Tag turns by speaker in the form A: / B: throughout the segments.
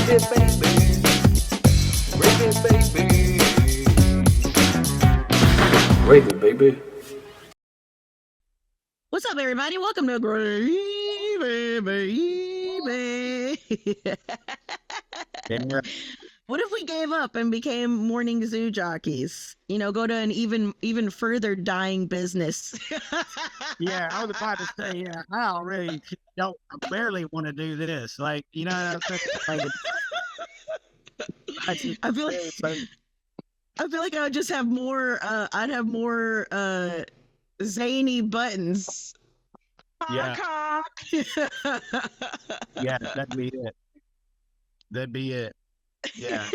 A: Rave it, baby.
B: What's up, everybody? Welcome to Gravy Baby. What if we gave up and became morning zoo jockeys? You know, go to an even further dying business.
C: Yeah, I was about to say, yeah, I barely want to do this. Like, you know what I'm saying?
B: I feel like I would just have more. I'd have more zany buttons.
C: Yeah. Yeah, that'd be it. That'd be it. Yeah.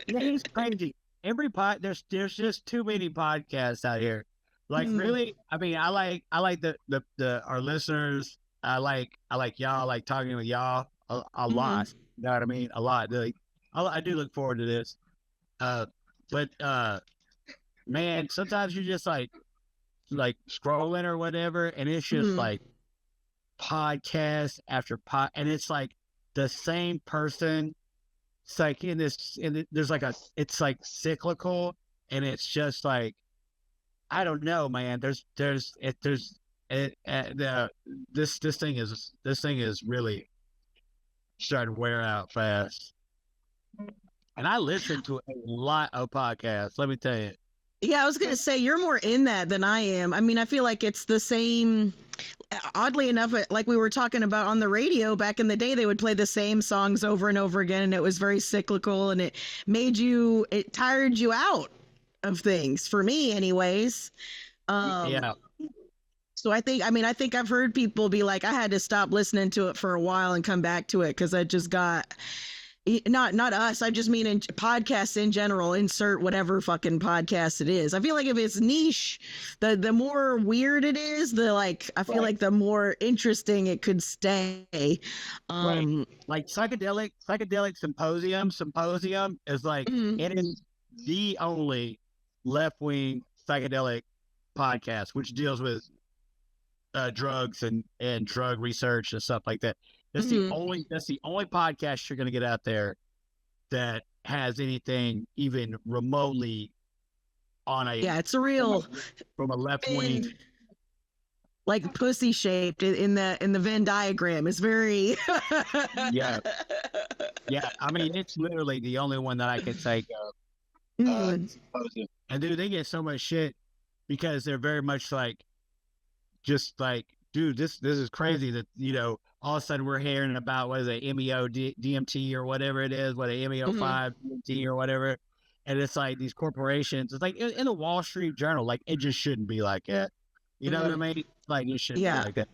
C: It's crazy. There's just too many podcasts out here. Like really, I mean, I like the our listeners. I like y'all. I like talking with y'all a lot. You know what I mean? A lot. Like, I do look forward to this. But man, sometimes you just like scrolling or whatever, and it's just like podcast after and it's like the same person. It's like there's like it's like cyclical, and it's just like, I don't know, man. This thing is really starting to wear out fast. And I listen to a lot of podcasts. Let me tell you.
B: Yeah, I was going to say, you're more in that than I am. I mean, I feel like it's the same. Oddly enough, like we were talking about on the radio back in the day, they would play the same songs over and over again, and it was very cyclical, and it tired you out of things, for me anyways.
C: Yeah.
B: So I think I've heard people be like, I had to stop listening to it for a while and come back to it because I just got... Not us. I just mean in podcasts in general. Insert whatever fucking podcast it is. I feel like if it's niche, the more weird it is, I feel like the more interesting it could stay.
C: Right. Like psychedelic symposium. Symposium is like it is the only left wing psychedelic podcast which deals with drugs and drug research and stuff like that. That's the only podcast you're going to get out there that has anything even remotely on a...
B: Yeah, it's a real...
C: From a left wing...
B: Like pussy shaped in the Venn diagram. It's very...
C: Yeah. Yeah, I mean, it's literally the only one that I can think of. And dude, they get so much shit because they're very much like, just like, dude, this is crazy that, you know, all of a sudden we're hearing about, what is it, MEO DMT or whatever it is, what a MEO5 DMT or whatever. And it's like these corporations, it's like in the Wall Street Journal, like it just shouldn't be like that. You know what I mean? Like it shouldn't be like that.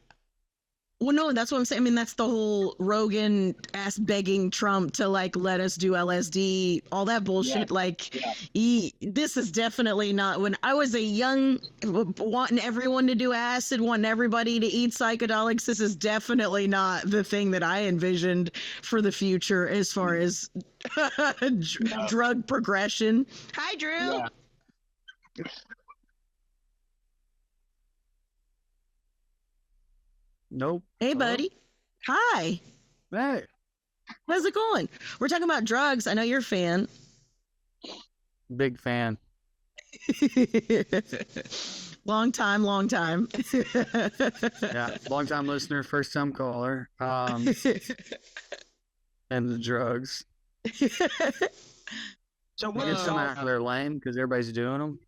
B: Well, no, that's what I'm saying. I mean, that's the whole Rogan ass begging Trump to like let us do LSD, all that bullshit. This is definitely not. When I was a young, wanting everyone to do acid, wanting everybody to eat psychedelics, this is definitely not the thing that I envisioned for the future as far as drug progression. Hi, Drew.
C: Yeah. Nope.
B: Hey, buddy. Hi.
C: Hey.
B: How's it going? We're talking about drugs. I know you're a fan.
D: Big fan.
B: Long time.
D: Yeah, long time listener, first time caller. And the drugs.
C: So
D: we get some out of their lane because everybody's doing them.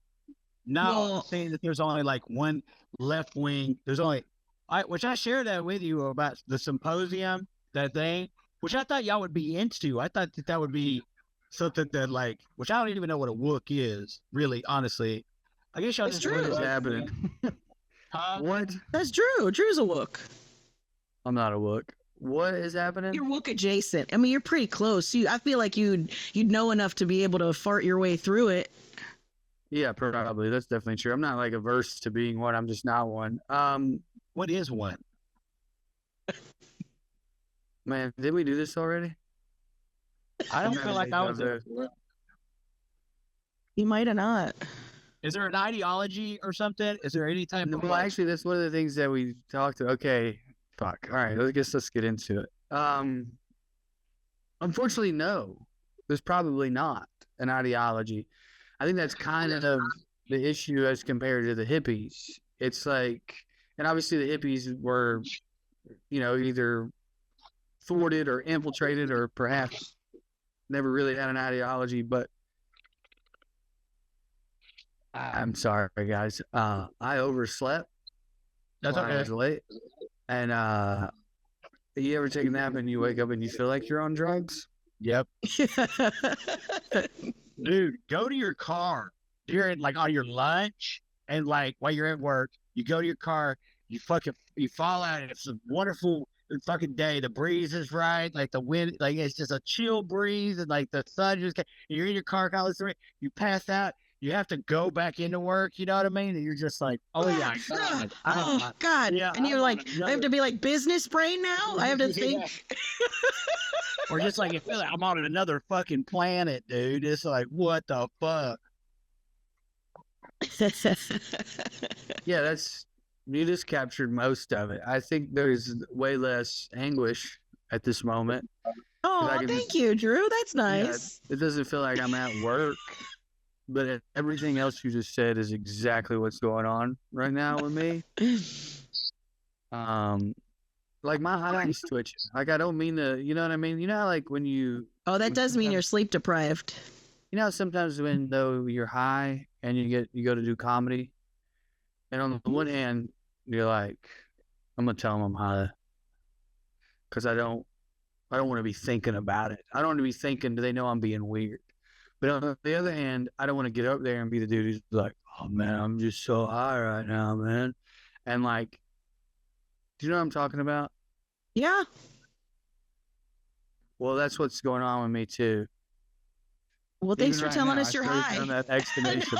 C: No, saying that there's only like one left wing. There's only... which I shared that with you about the symposium, that thing, which I thought y'all would be into. I thought that would be something that, like, which I don't even know what a wook is, really, honestly. I guess y'all just...
D: What is happening? What?
B: That's Drew. Drew's a wook.
D: I'm not a wook. What is happening?
B: You're wook adjacent. I mean, you're pretty close. I feel like you'd know enough to be able to fart your way through it.
D: Yeah, probably. That's definitely true. I'm not like averse to being one. I'm just not one.
C: What is one?
D: Man, did we do this already?
C: I don't feel like I was there.
B: You might have not.
C: Is there an ideology or something? Is there any type of...
D: Well, actually, that's one of the things that we talked to. Okay, fuck. All right, let's get into it. Unfortunately, no. There's probably not an ideology. I think that's kind of the issue as compared to the hippies. It's like, and obviously the hippies were, either thwarted or infiltrated or perhaps never really had an ideology. But I'm sorry, guys. I overslept.
C: That's
D: while I
C: okay.
D: was late. And you ever take a nap and you wake up and you feel like you're on drugs?
C: Yep. Dude, go to your car during like on your lunch and like while you're at work, you go to your car, you fall out and it's a wonderful fucking day. The breeze is right, like the wind, like it's just a chill breeze and like the sun you're in your car, you pass out, you have to go back into work, you know what I mean? And you're just like, oh yeah, God.
B: Oh God.
C: Yeah,
B: And you're
C: I'm
B: like,
C: on
B: I have
C: another-
B: to be like business brain now. I have to think.
C: Or just like, I feel like I'm on another fucking planet, dude. It's like, what the fuck?
D: Yeah, you just captured most of it. I think there's way less anguish at this moment.
B: Oh, thank you, Drew. That's nice.
D: It doesn't feel like I'm at work, but everything else you just said is exactly what's going on right now with me. Like my eye's twitching. Like I don't mean to, you know what I mean? You know how like when you
B: Oh, that does mean you're sleep deprived.
D: You know, sometimes when though you're high and you go to do comedy, and on the one hand you're like, I'm gonna tell them I'm high, because I don't want to be thinking about it. I don't want to be thinking, do they know I'm being weird? But on the other hand, I don't want to get up there and be the dude who's like, oh man, I'm just so high right now, man, and like, do you know what I'm talking about?
B: Yeah.
D: Well, that's what's going on with me too.
B: Well, thanks
D: Even
B: for
D: right
B: telling
D: now,
B: us you're
D: I started
B: high.
D: down that explanation,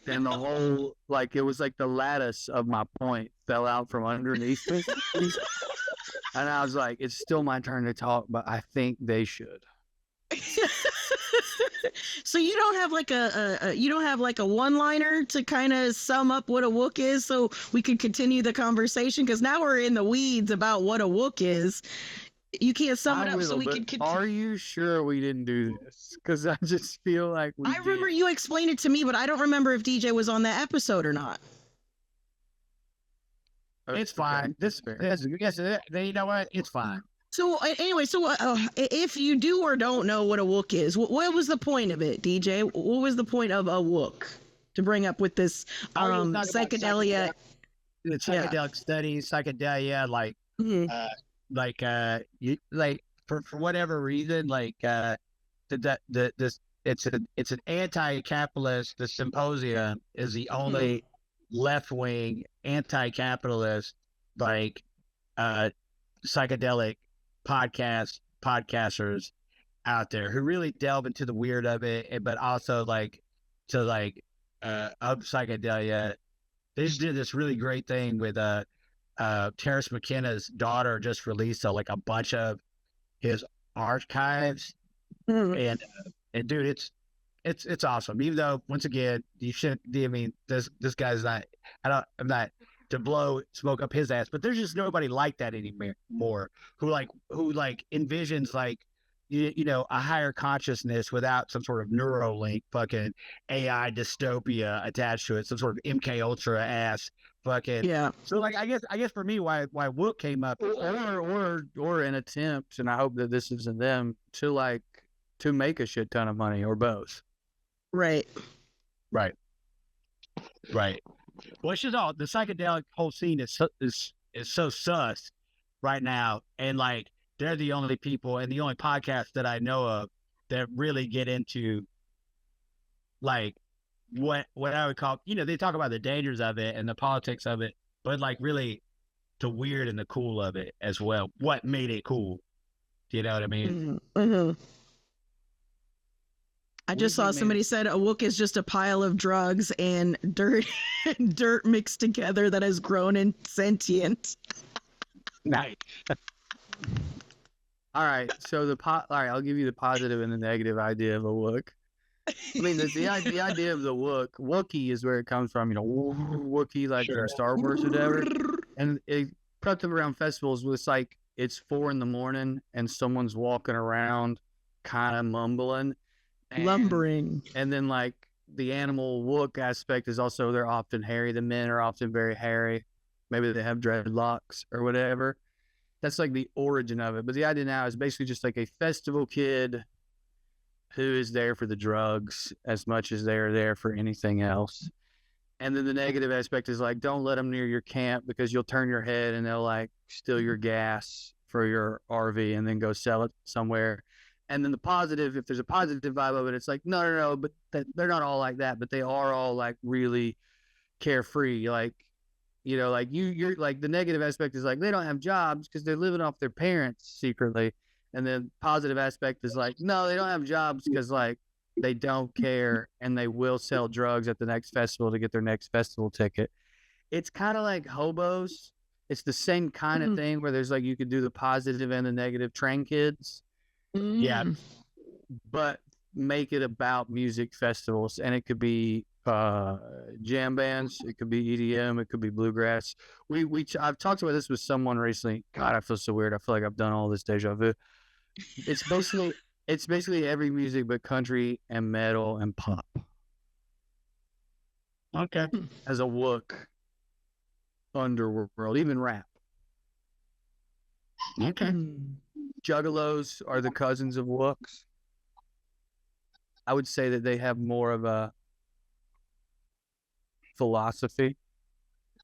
D: and the whole, like, it was like the lattice of my point fell out from underneath me. And I was like, it's still my turn to talk, but I think they should.
B: So you don't have like a one-liner to kind of sum up what a wook is, so we could continue the conversation, because now we're in the weeds about what a wook is. You can't sum it up so we can continue.
D: Are you sure we didn't do this? Because I just feel like we
B: I remember you explained it to me, but I don't remember if DJ was on that episode or not.
C: It's fine. You know what? It's fine.
B: So anyway, if you do or don't know what a wook is, what was the point of it, DJ? What was the point of a wook to bring up with this psychedelia?
C: The psychedelic studies, psychedelia, like, for whatever reason, like it's an anti-capitalist. The symposium is the only left-wing anti-capitalist psychedelic podcasters out there who really delve into the weird of it, but also of psychedelia. They just did this really great thing with Terrence McKenna's daughter just released a bunch of his archives, and dude, it's awesome. Even though, once again, you shouldn't. I mean, this guy's not. I'm not to blow smoke up his ass, but there's just nobody like that anymore. Who envisions a higher consciousness without some sort of Neuralink fucking AI dystopia attached to it, some sort of MK Ultra ass fucking.
B: Yeah.
C: So I guess for me, why Wook came up,
D: or an attempt, and I hope that this isn't them, to make a shit ton of money, or both.
B: Right.
C: Well, it's just all the psychedelic whole scene is so sus right now, and they're the only people and the only podcasts that I know of that really get into what I would call, they talk about the dangers of it and the politics of it, but really the weird and the cool of it as well. What made it cool? You know what I mean?
B: I just saw somebody said a wook is just a pile of drugs and dirt mixed together that has grown and sentient.
C: Nice.
D: All right, so all right, I'll give you the positive and the negative idea of a wook. I mean, the idea of the Wookiee is where it comes from. Wookiee, from Star Wars or whatever, and it put them around festivals with it's 4 a.m. and someone's walking around kind of mumbling.
B: Lumbering.
D: And then like the animal look aspect is also they're often hairy. The men are often very hairy. Maybe they have dreadlocks or whatever. That's like the origin of it. But the idea now is basically just like a festival kid who is there for the drugs as much as they're there for anything else. And then the negative aspect is like, don't let them near your camp because you'll turn your head and they'll like steal your gas for your RV and then go sell it somewhere. And then the positive, if there's a positive vibe of it, it's like, no, but they're not all like that, but they are all like really carefree. Like, you know, like you're like the negative aspect is like, they don't have jobs because they're living off their parents secretly. And then positive aspect is like, no, they don't have jobs because like they don't care and they will sell drugs at the next festival to get their next festival ticket. It's kind of like hobos. It's the same kind of thing where there's like, you could do the positive and the negative train kids.
C: Yeah.
D: But make it about music festivals, and it could be jam bands, it could be EDM, it could be bluegrass. I've talked about this with someone recently. God, I feel so weird. I feel like I've done all this deja vu. It's basically every music but country and metal and pop
C: Okay.
D: as a look underworld, even rap.
C: Okay.
D: Juggalos are the cousins of Wooks. I would say that they have more of a philosophy.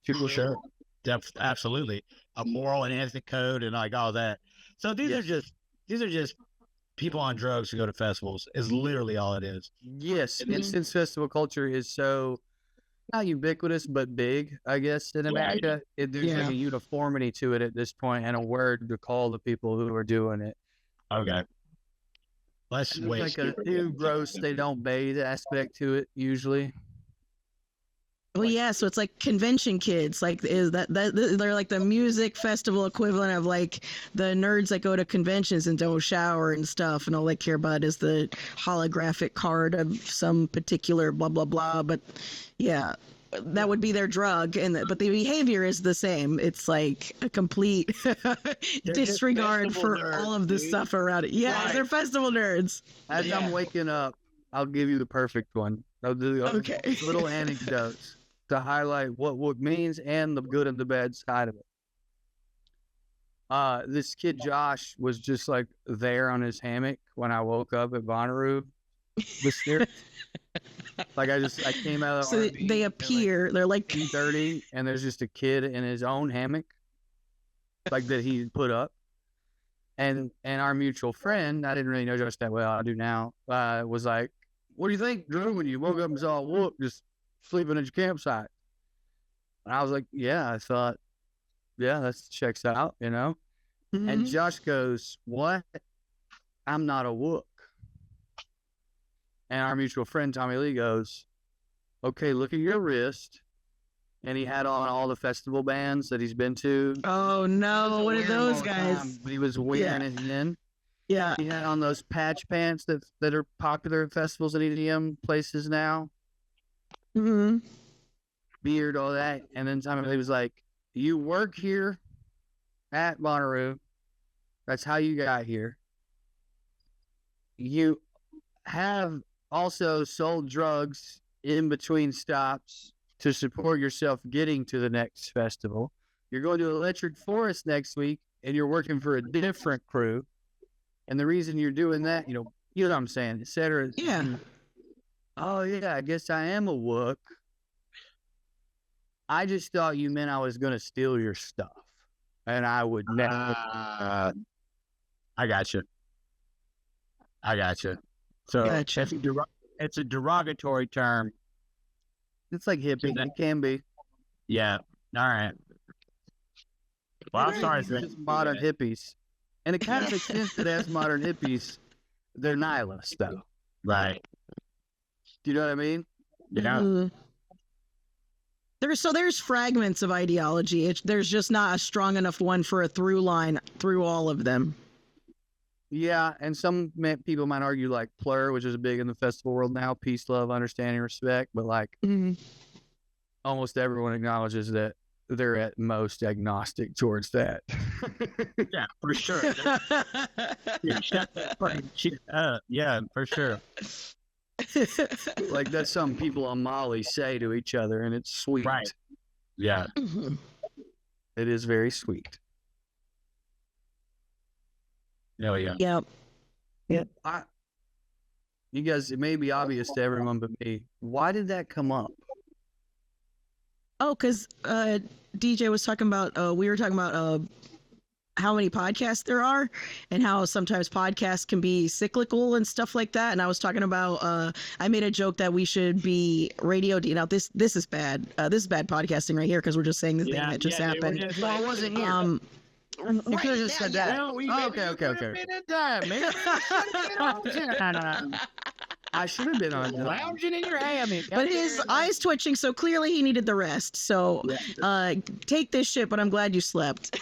C: Sure. Absolutely. A moral and ethic code and like all that. So these are just people on drugs who go to festivals is literally all it is.
D: Yes. And since festival culture is so not ubiquitous but big, I guess, in America, there's like a uniformity to it at this point and a word to call the people who are doing it.
C: Okay. Let's wait.
D: Like a new gross, they don't bathe aspect to it usually.
B: Well, yeah, so it's like convention kids. Like, is that they're like the music festival equivalent of like the nerds that go to conventions and don't shower and stuff, and all they care about is the holographic card of some particular blah blah blah. But yeah, that would be their drug, but the behavior is the same. It's like a complete disregard for
C: nerds,
B: all of the stuff around it. Yeah,
C: Right.
B: they're festival nerds.
D: As I'm waking up, I'll give you the perfect one. I'll do
B: Okay.
D: little anecdotes to highlight what means and the good and the bad side of it. This kid Josh was just like there on his hammock when I woke up at Bonnaroo this year. Like I came out of the
B: So
D: RV
B: they appear. They're like
D: 2:30, and there's just a kid in his own hammock, like that he put up. And our mutual friend, I didn't really know Josh that well, I do now, was like, "What do you think, Drew, when you woke up and saw a wolf just sleeping at your campsite?" And I was like, "Yeah," I thought, "Yeah, that checks out, you know." And Josh goes, "What? I'm not a wook." And our mutual friend Tommy Lee goes, "Okay, look at your wrist." And he had on all the festival bands that he's been to.
B: oh no, what are those guys?
D: But he was wearing it in.
B: Yeah.
D: He had on those patch pants that are popular at festivals and EDM places now.
B: Mm-hmm.
D: Beard, all that. And then Tommy Lee was like, "You work here at Bonnaroo. That's how you got here. You have also sold drugs in between stops to support yourself getting to the next festival. You're going to Electric Forest next week, and you're working for a different crew. And the reason you're doing that, you know what I'm saying, et cetera."
B: Yeah.
D: "Oh, yeah, I guess I am a wook. I just thought you meant I was going to steal your stuff. And I would never."
C: I got you. So
B: Gotcha.
C: it's a derogatory term.
D: It's like hippie. It can be.
C: Yeah. All right. Well, I'm sorry.
D: It's just modern hippies. And it kind of makes sense that as modern hippies, they're nihilists, though.
C: Right.
D: Do you know what I mean?
C: Yeah.
B: Mhm. There's fragments of ideology. There's just not a strong enough one for a through line through all of them.
D: Yeah, and some people might argue like plur, which is big in the festival world now, peace, love, understanding, respect. But like
B: Mm-hmm.
D: almost everyone acknowledges that they're at most agnostic towards that.
C: Yeah, for sure. Yeah, shut the fucking shit up. Yeah, for sure.
D: Like that's something people on Molly say to each other, and it's sweet.
C: Right. Yeah.
D: It is very sweet.
C: Oh yeah.
B: Yep.
D: You guys, it may be obvious to everyone but me. Why did that come up?
B: Oh, because DJ was talking about, we were talking about how many podcasts there are and how sometimes podcasts can be cyclical and stuff like that. And I was talking about, I made a joke that we should be radio. Now, this is bad. This is bad podcasting right here because we're just saying the thing that just happened.
D: Well, I wasn't here. You could have just said that. Okay. I should have been on
C: Lounging in your hammock.
B: But his eyes twitching, so clearly he needed the rest. So take this shit, but I'm glad you slept.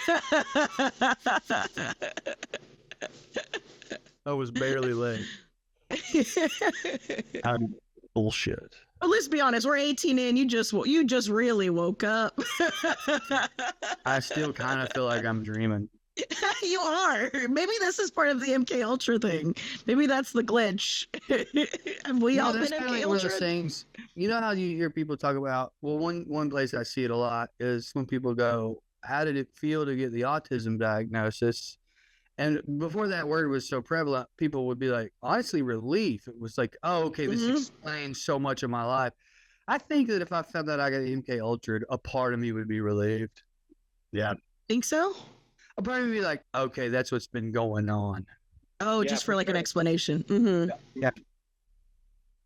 D: I was barely late. Bullshit.
B: But let's be honest, we're 18 in. You just really woke up.
D: I still kind of feel like I'm dreaming.
B: You are. Maybe this is part of the MK Ultra thing. Maybe that's the glitch. Have we all been
D: that's
B: MK
D: kind of like one of
B: Ultra?
D: those things. You know how you hear people talk about? Well, one place I see it a lot is when people go, "How did it feel to get the autism diagnosis?" And before that word was so prevalent, people would be like, honestly, relief. It was like, oh, okay, this explains so much of my life. I think that if I found out I got MK Ultra, a part of me would be relieved.
C: Yeah.
B: Think so?
D: A part of me would be like, okay, that's what's been going on.
B: Oh, just for like an explanation. Mm-hmm.
D: Yeah.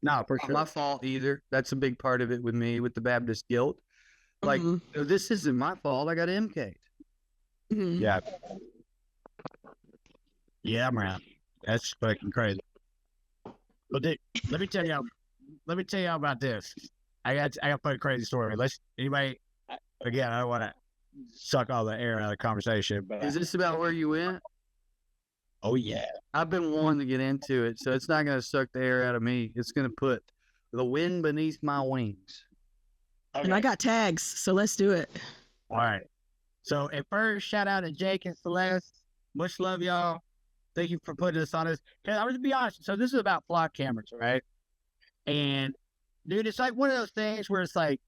C: No, for
D: Not
C: sure.
D: my fault either. That's a big part of it with me, with the Baptist guilt. Like, this isn't my fault. I got MK'd.
B: Mm-hmm.
C: Yeah. Yeah, man. That's fucking crazy. But dude, let me tell y'all about this. I got a fucking crazy story. Anybody, again, I don't want to suck all the air out of the conversation, but
D: Is this about where you went?
C: oh yeah.
D: I've been wanting to get into it, so it's not going to suck the air out of me. It's going to put the wind beneath my wings.
C: Okay.
B: And I got tags, so let's do it.
C: All right. So at first, shout out to Jake and Celeste. Much love, y'all. Thank you for putting us on this. I'm going to be honest. So this is about flock cameras, right? And dude, it's like one of those things where it's like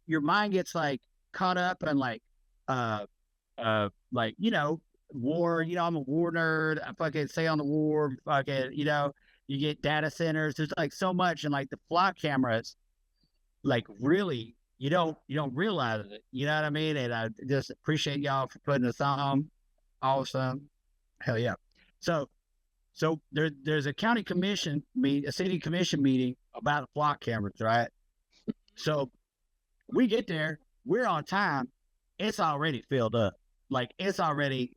C: your mind gets like caught up in like war. I'm a war nerd. I fucking say on the war. Fucking, you get data centers. There's like so much, and like the flock cameras, like really, you don't realize it. You know what I mean? And I just appreciate y'all for putting us on. Awesome. Hell yeah. So there's a county commission a city commission meeting about flock cameras, right? So we get there, we're on time, it's already filled up. Like it's already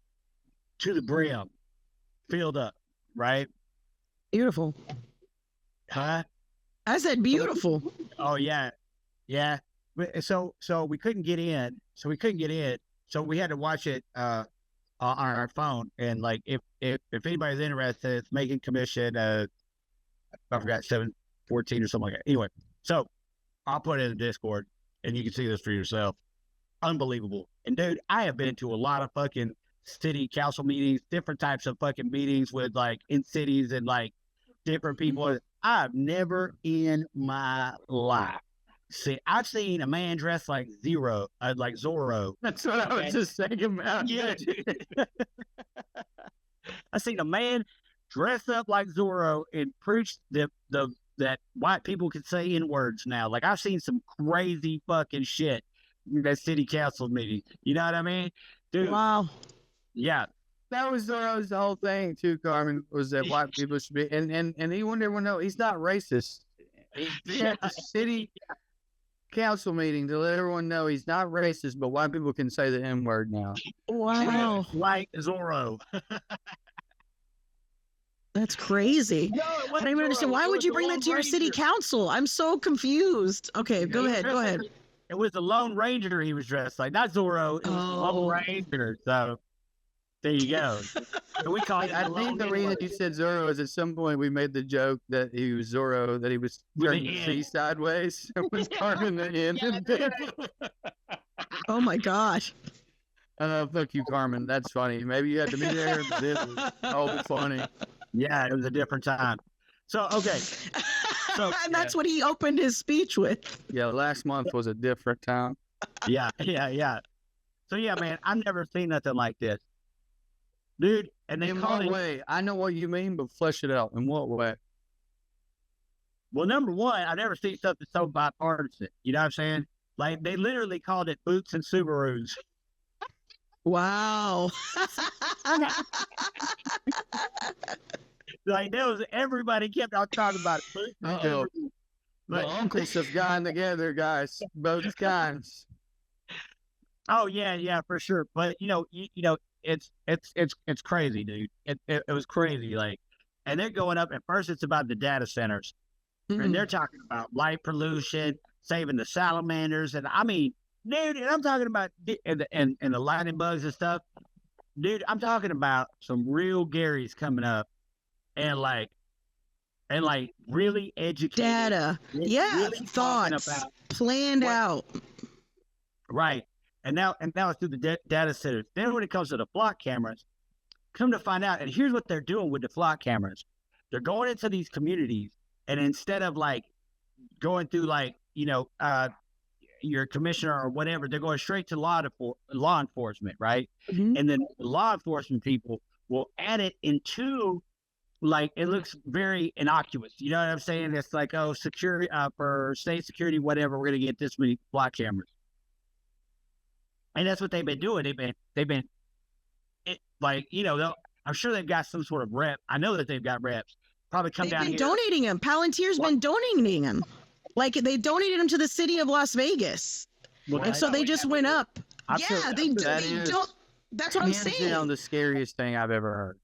C: to the brim, filled up, right?
B: Beautiful.
C: Huh?
B: I said beautiful.
C: Oh yeah. Yeah. So we couldn't get in. So we had to watch it on our phone. And like if anybody's interested, it's making commission I forgot 714 or something like that. Anyway, so I'll put it in the Discord and you can see this for yourself. Unbelievable. And dude, I have been to a lot of fucking city council meetings, different types of fucking meetings with like in cities and like different people. I've never in my life I've seen a man dressed like Zorro.
D: That's what I was just thinking about.
C: Yeah, dude. I seen a man dressed up like Zorro and preach that white people can say N-words now. Like I've seen some crazy fucking shit in that city council meeting. You know what I mean? Dude.
B: Wow.
C: Yeah.
D: That was Zorro's whole thing too, Carmen, was that white people should be and he wanted everyone to know he's not racist. He's at the city council meeting to let everyone know he's not racist, but white people can say the N-word now.
B: Wow.
C: Like Zorro.
B: That's crazy.
C: No,
B: I don't even understand. Why would you bring that to your city council? I'm so confused. Okay, go ahead.
C: It was the Lone Ranger he was dressed like, not Zorro. It was the Lone Ranger. So there you go. We call it.
D: I think the reason you said Zorro is at some point we made the joke that he was Zorro, that he was turning to see sideways. It was Carmen the end.
B: Oh my gosh.
D: Fuck you, Carmen. That's funny. Maybe you had to be there. This was oh, funny.
C: Yeah, it was a different time. So okay, so
B: And that's what he opened his speech with.
D: Yeah, last month was a different time.
C: yeah. So yeah, man, I've never seen nothing like this, dude. And they
D: In
C: call
D: what
C: it.
D: way? I know what you mean, but flesh it out. In what way?
C: Well, number one, I've never seen something so bipartisan. You know what I'm saying? Like they literally called it boots and Subarus.
B: Wow.
C: Like there was everybody kept on talking about it. Boots and
D: Uh-oh.
C: Subarus.
D: The
C: But
D: uncles have gotten together, guys. Both kinds.
C: oh yeah, for sure. But it's crazy, dude. It was crazy. Like, and they're going up. At first, it's about the data centers, and they're talking about light pollution, saving the salamanders, and I mean, dude, and I'm talking about and the lightning bugs and stuff, dude. I'm talking about some real Garys coming up, and like really educated
B: Data. Yeah.
C: really talking
B: Thoughts.
C: about
B: Planned out.
C: right. And now it's through the data centers. Then when it comes to the flock cameras, come to find out, and here's what they're doing with the flock cameras. They're going into these communities, and instead of like going through like, your commissioner or whatever, they're going straight to law enforcement, right?
B: Mhm.
C: And then law enforcement people will add it into like, it looks very innocuous. You know what I'm saying? It's like, oh, security, for state security, whatever, we're going to get this many flock cameras. And that's what they've been doing. They've been like, I'm sure they've got some sort of rep. I know that they've got reps. Probably come
B: They've
C: down
B: been
C: here.
B: donating them. Palantir's been donating them. Like they donated them to the city of Las Vegas.
C: Well,
B: And so they just went up.
C: I'm
B: Yeah,
C: sure-
B: they
D: that
B: they
D: is
B: don't. That's what I'm
D: Hands
B: saying.
D: down the scariest thing I've ever heard.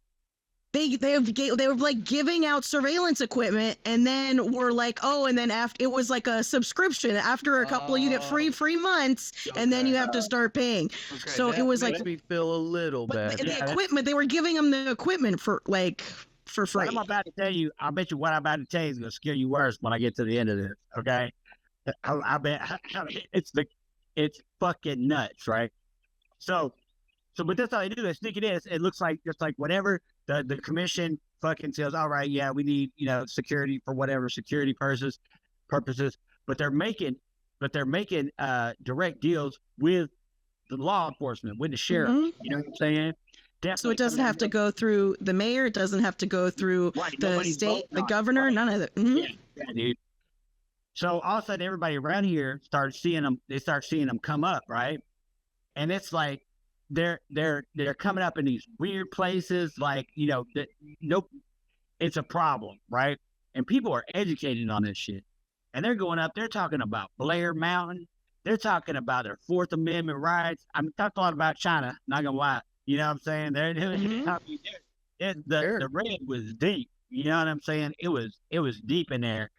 B: They were like giving out surveillance equipment, and then were like, oh, and then after it was like a subscription. After a couple, you get free months, and then you have to start paying.
D: Okay,
B: So
D: that
B: it was
D: makes
B: like-
D: me feel a little
B: But
D: bad.
B: the equipment, they were giving them the equipment for
C: What
B: free.
C: I'm about to tell you, I bet you what I'm about to tell you is going to scare you worse when I get to the end of this. Okay, I bet it's fucking nuts, right? So, but that's how they do. They sneak it in. It looks like just like whatever the commission fucking says. All right, yeah, we need security for whatever security purposes, but they're making direct deals with the law enforcement, with the sheriff.
B: Mhm.
C: You know what I'm saying?
B: So it doesn't have to go through the mayor. It doesn't have to go through
C: Right,
B: the
C: nobody's
B: state,
C: voting
B: the
C: on it,
B: governor.
C: right.
B: None of that. Mhm.
C: Yeah, dude. So all of a sudden, everybody around here starts seeing them. They start seeing them come up, right? And it's like they're coming up in these weird places, like nope, it's a problem, right? And people are educated on this shit, and they're going up. They're talking about Blair Mountain. They're talking about their Fourth Amendment rights. I'm talking a lot about China. Not gonna lie, you know what I'm saying? The red was deep. You know what I'm saying? It was deep in there.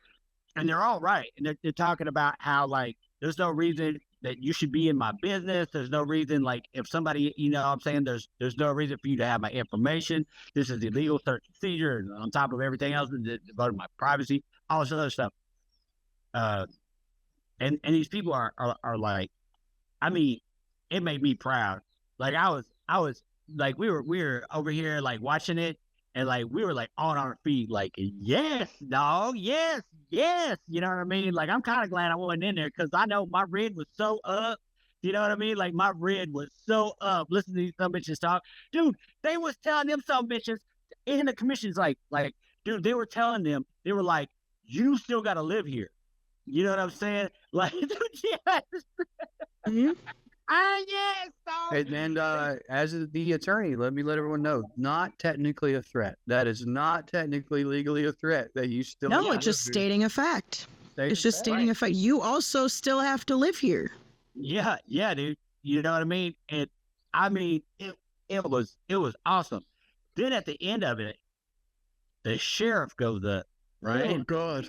C: And they're all right. And they're talking about how, like, there's no reason that you should be in my business. There's no reason, like, if somebody, what I'm saying, there's no reason for you to have my information. This is illegal search and seizure. And on top of everything else, devoted my privacy, all this other stuff. And these people are like, I mean, it made me proud. Like, I was like, we were over here, like, watching it. And like we were like on our feet, like, yes, dog, yes. You know what I mean? Like, I'm kind of glad I wasn't in there because I know my red was so up. You know what I mean? Like, my red was so up. Listen to these some bitches talk, dude. They was telling them some bitches in the commissions, like, dude, they were telling them, they were like, you still got to live here. You know what I'm saying? Like, yes.
B: Mhm.
C: Yes, dog.
D: And as the attorney, let everyone know, not technically a threat. That is not technically legally a threat. That you still
B: No, it's just stating a fact. It's just stating a fact. You also still have to live here.
C: Yeah, dude. You know what I mean? And I mean, it was awesome. Then at the end of it, the sheriff goes up, right?
D: Oh God,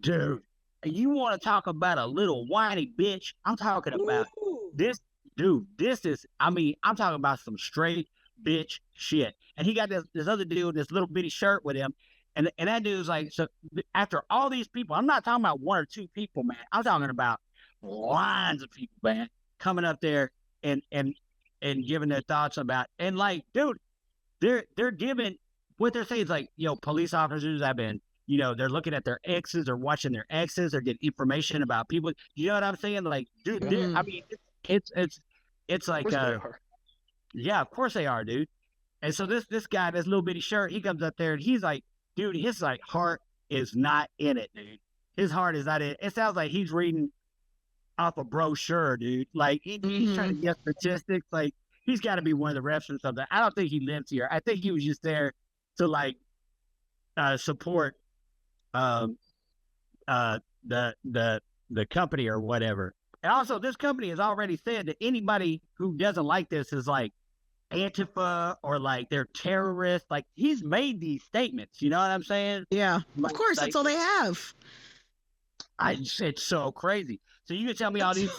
C: Dude, you want to talk about a little whiny bitch? I'm talking about this. Dude, this is, I mean, I'm talking about some straight bitch shit. And he got this other dude, this little bitty shirt with him. And that dude's like, so after all these people, I'm not talking about one or two people, man. I'm talking about lines of people, man, coming up there and giving their thoughts about, and like, dude, they're giving what they're saying is like, police officers have been, they're looking at their exes or watching their exes. They're getting information about people. You know what I'm saying? Like, dude, I mean, it's like, yeah, of course they are, dude. And so this guy, this little bitty shirt, he comes up there and he's like, dude, his like heart is not in it, dude. His heart is not in it. It sounds like he's reading off a brochure, dude. Like he's trying to get statistics. Like he's got to be one of the refs or something. I don't think he lives here. I think he was just there to like support the company or whatever. And also, this company has already said that anybody who doesn't like this is like Antifa or like they're terrorists. Like he's made these statements. You know what I'm saying?
B: Yeah,
C: like,
B: of course, that's all they have.
C: It's so crazy. So you can tell me all these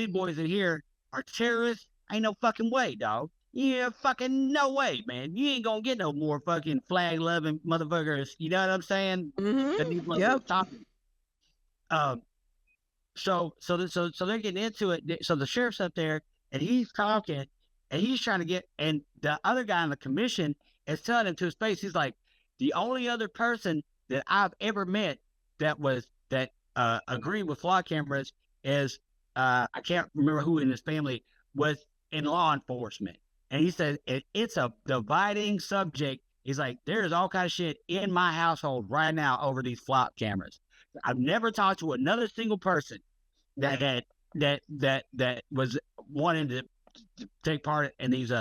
C: boys in here are terrorists? Ain't no fucking way, dog. Yeah, fucking no way, man. You ain't gonna get no more fucking flag loving motherfuckers. You know what I'm saying?
B: Yep.
C: Talking. So they're getting into it. So the sheriff's up there and he's talking and he's trying to get, and the other guy on the commission is telling him to his face. He's like, the only other person that I've ever met that agreed with flaw cameras is I can't remember who in his family was in law enforcement. And he said it's a dividing subject. He's like, there's all kind of shit in my household right now over these flop cameras. I've never talked to another single person that was wanting to take part in these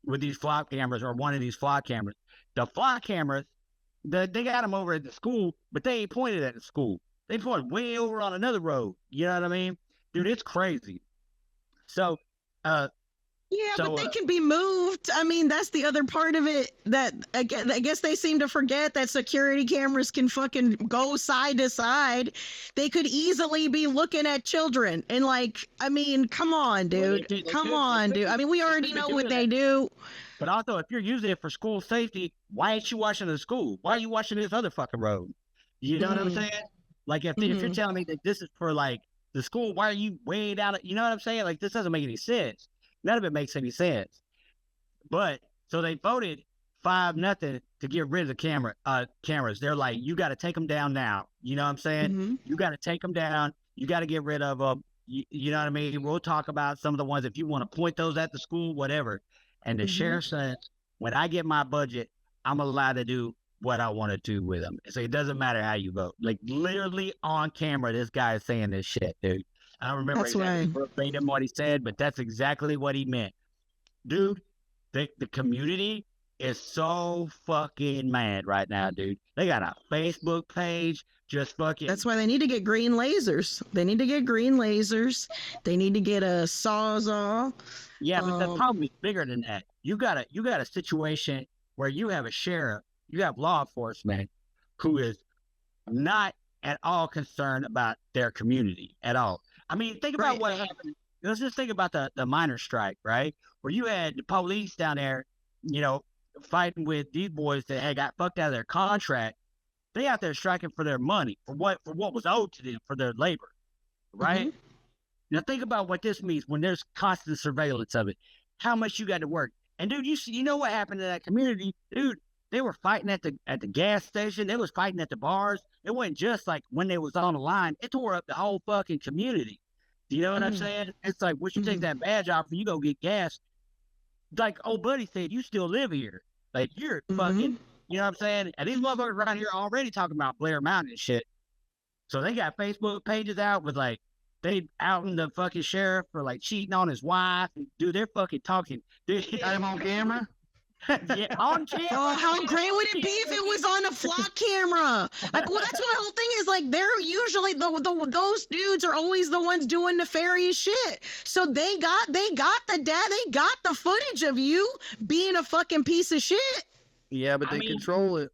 C: with these flop cameras or one of these flop cameras. The flop cameras, they got them over at the school, but they ain't pointed at the school. They pointed way over on another road. You know what I mean? Dude, it's crazy. So
B: but they can be moved. I mean, that's the other part of it that I guess they seem to forget that security cameras can fucking go side to side. They could easily be looking at children. And like, I mean, come on, dude. Come on, dude. I mean, we already know what they do.
C: But also, if you're using it for school safety, why ain't you watching the school? Why are you watching this other fucking road? You know what I'm saying? Like, if you're telling me that this is for like the school, why are you way down? You know what I'm saying? Like, this doesn't make any sense. None of it makes any sense. But so they voted 5-0 to get rid of the cameras. They're like, you got to take them down now. You know what I'm saying? You got to take them down. You got to get rid of them. You know what I mean? We'll talk about some of the ones if you want to point those at the school, whatever. And the sheriff says, when I get my budget, I'm allowed to do what I want to do with them. So it doesn't matter how you vote. Like literally on camera, this guy is saying this shit, dude. I don't remember exactly verbatim what he said, but that's exactly what he meant. Dude, the community is so fucking mad right now, dude. They got a Facebook page, just fucking.
B: That's why they need to get green lasers. They need to get green lasers. They need to get a Sawzall.
C: Yeah, but the problem is bigger than that. You got a situation where you have a sheriff, you have law enforcement who is not at all concerned about their community at all. I mean, think about what happened. Let's just think about the miners' strike, right? Where you had the police down there, fighting with these boys that had got fucked out of their contract. They out there striking for their money, for what was owed to them for their labor, right? Now think about what this means when there's constant surveillance of it. How much you got to work. And dude, you know what happened to that community? Dude, they were fighting at the gas station. They was fighting at the bars. It wasn't just like when they was on the line. It tore up the whole fucking community. Do you know what I'm saying? It's like, once you take that badge off and you go get gas, like old buddy said, you still live here. Like, you're fucking, you know what I'm saying? And these motherfuckers around here already talking about Blair Mountain and shit. So they got Facebook pages out with like, they outing the fucking sheriff for like cheating on his wife. And, dude, they're fucking talking. Dude,
D: Got him on camera?
C: Yeah, on camera.
B: Oh, how great would it be if it was on a flock camera? Like, well, that's my whole thing is like they're usually those dudes are always the ones doing nefarious shit. So they got the footage of you being a fucking piece of shit.
D: Yeah, but they control it.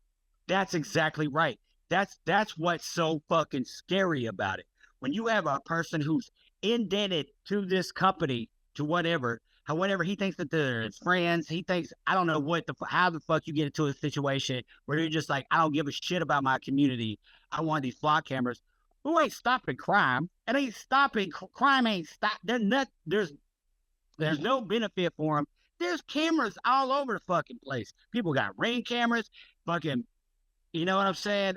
C: That's exactly right. That's what's so fucking scary about it. When you have a person who's indebted to this company, to whatever he thinks that they're his friends, he thinks, I don't know how the fuck you get into a situation where you're just like, I don't give a shit about my community. I want these flock cameras. who ain't stopping crime. It ain't stopping crime. Ain't stop. There's no benefit for them. There's cameras all over the fucking place. People got Ring cameras, fucking, you know what I'm saying?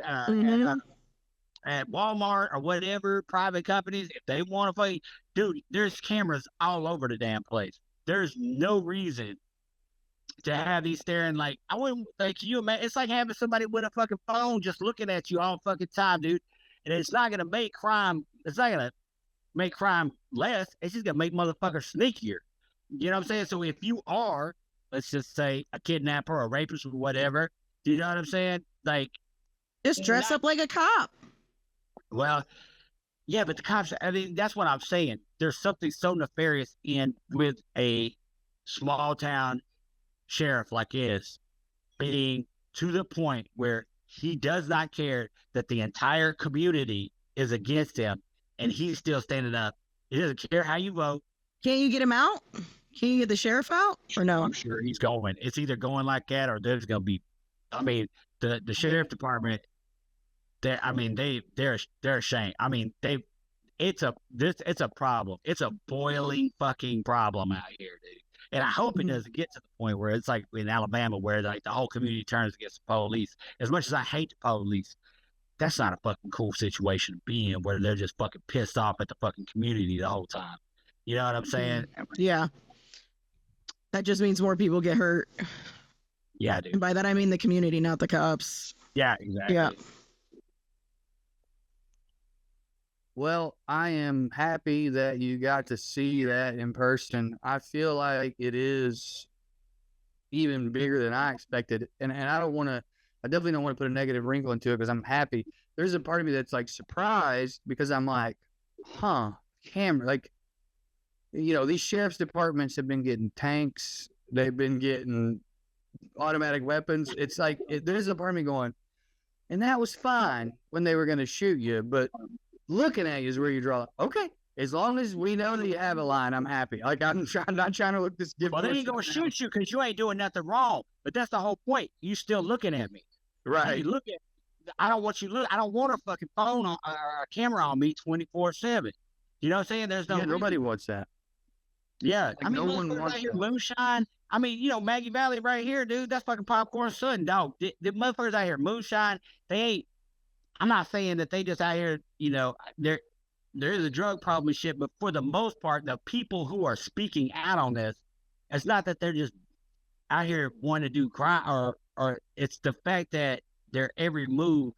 C: At Walmart or whatever, private companies, if they want to fight, dude, there's cameras all over the damn place. There's no reason to have these staring like, I wouldn't, like, you imagine, it's like having somebody with a fucking phone just looking at you all fucking time, dude. And it's not going to make crime, it's not going to make crime less. It's just going to make motherfuckers sneakier. You know what I'm saying? So if you are, let's just say, a kidnapper or a rapist or whatever, do you know what I'm saying? Like,
B: Just dress up like a cop.
C: well, yeah, but the cops, I mean, that's what I'm saying. There's something so nefarious with a small town sheriff like this being to the point where he does not care that the entire community is against him and he's still standing up. He doesn't care how you vote.
B: Can't you get him out? Can you get the sheriff out or no?
C: I'm sure he's going. It's either going like that or there's going to be, I mean, the sheriff department, they're ashamed. I mean, it's a problem. It's a boiling fucking problem out here, dude. And I hope it doesn't get to the point where it's like in Alabama where like the whole community turns against the police. As much as I hate the police, that's not a fucking cool situation to be in where they're just fucking pissed off at the fucking community the whole time. You know what I'm saying?
B: Yeah. That just means more people get hurt.
C: Yeah, dude.
B: And by that I mean the community, not the cops.
C: Yeah, exactly.
B: Yeah.
D: Well, I am happy that you got to see that in person. I feel like it is even bigger than I expected. And I definitely don't want to put a negative wrinkle into it because I'm happy. There's a part of me that's like surprised because I'm like, camera, like, you know, these sheriff's departments have been getting tanks. They've been getting automatic weapons. It's like, there's a part of me going, and that was fine when they were going to shoot you, but looking at you is where you draw. Okay, as long as we know that you have a line, I'm happy. Like I'm not trying to look this different.
C: Well, they ain't gonna shoot you because you ain't doing nothing wrong. But that's the whole point. You still looking at me,
D: right?
C: You look at. I don't want you look. I don't want a fucking phone on or a camera on me 24/7. You know what I'm saying? There's no.
D: Yeah, nobody wants that.
C: Yeah,
D: like
C: I mean,
D: no one wants
C: right here,
D: that.
C: Moonshine. I mean, you know, Maggie Valley right here, dude. That's fucking popcorn sun, dog. The motherfuckers out here, Moonshine. They ain't. I'm not saying that they just out here. You know, there is a drug problem and shit, but for the most part, the people who are speaking out on this, it's not that they're just out here wanting to do crime, or it's the fact that their every move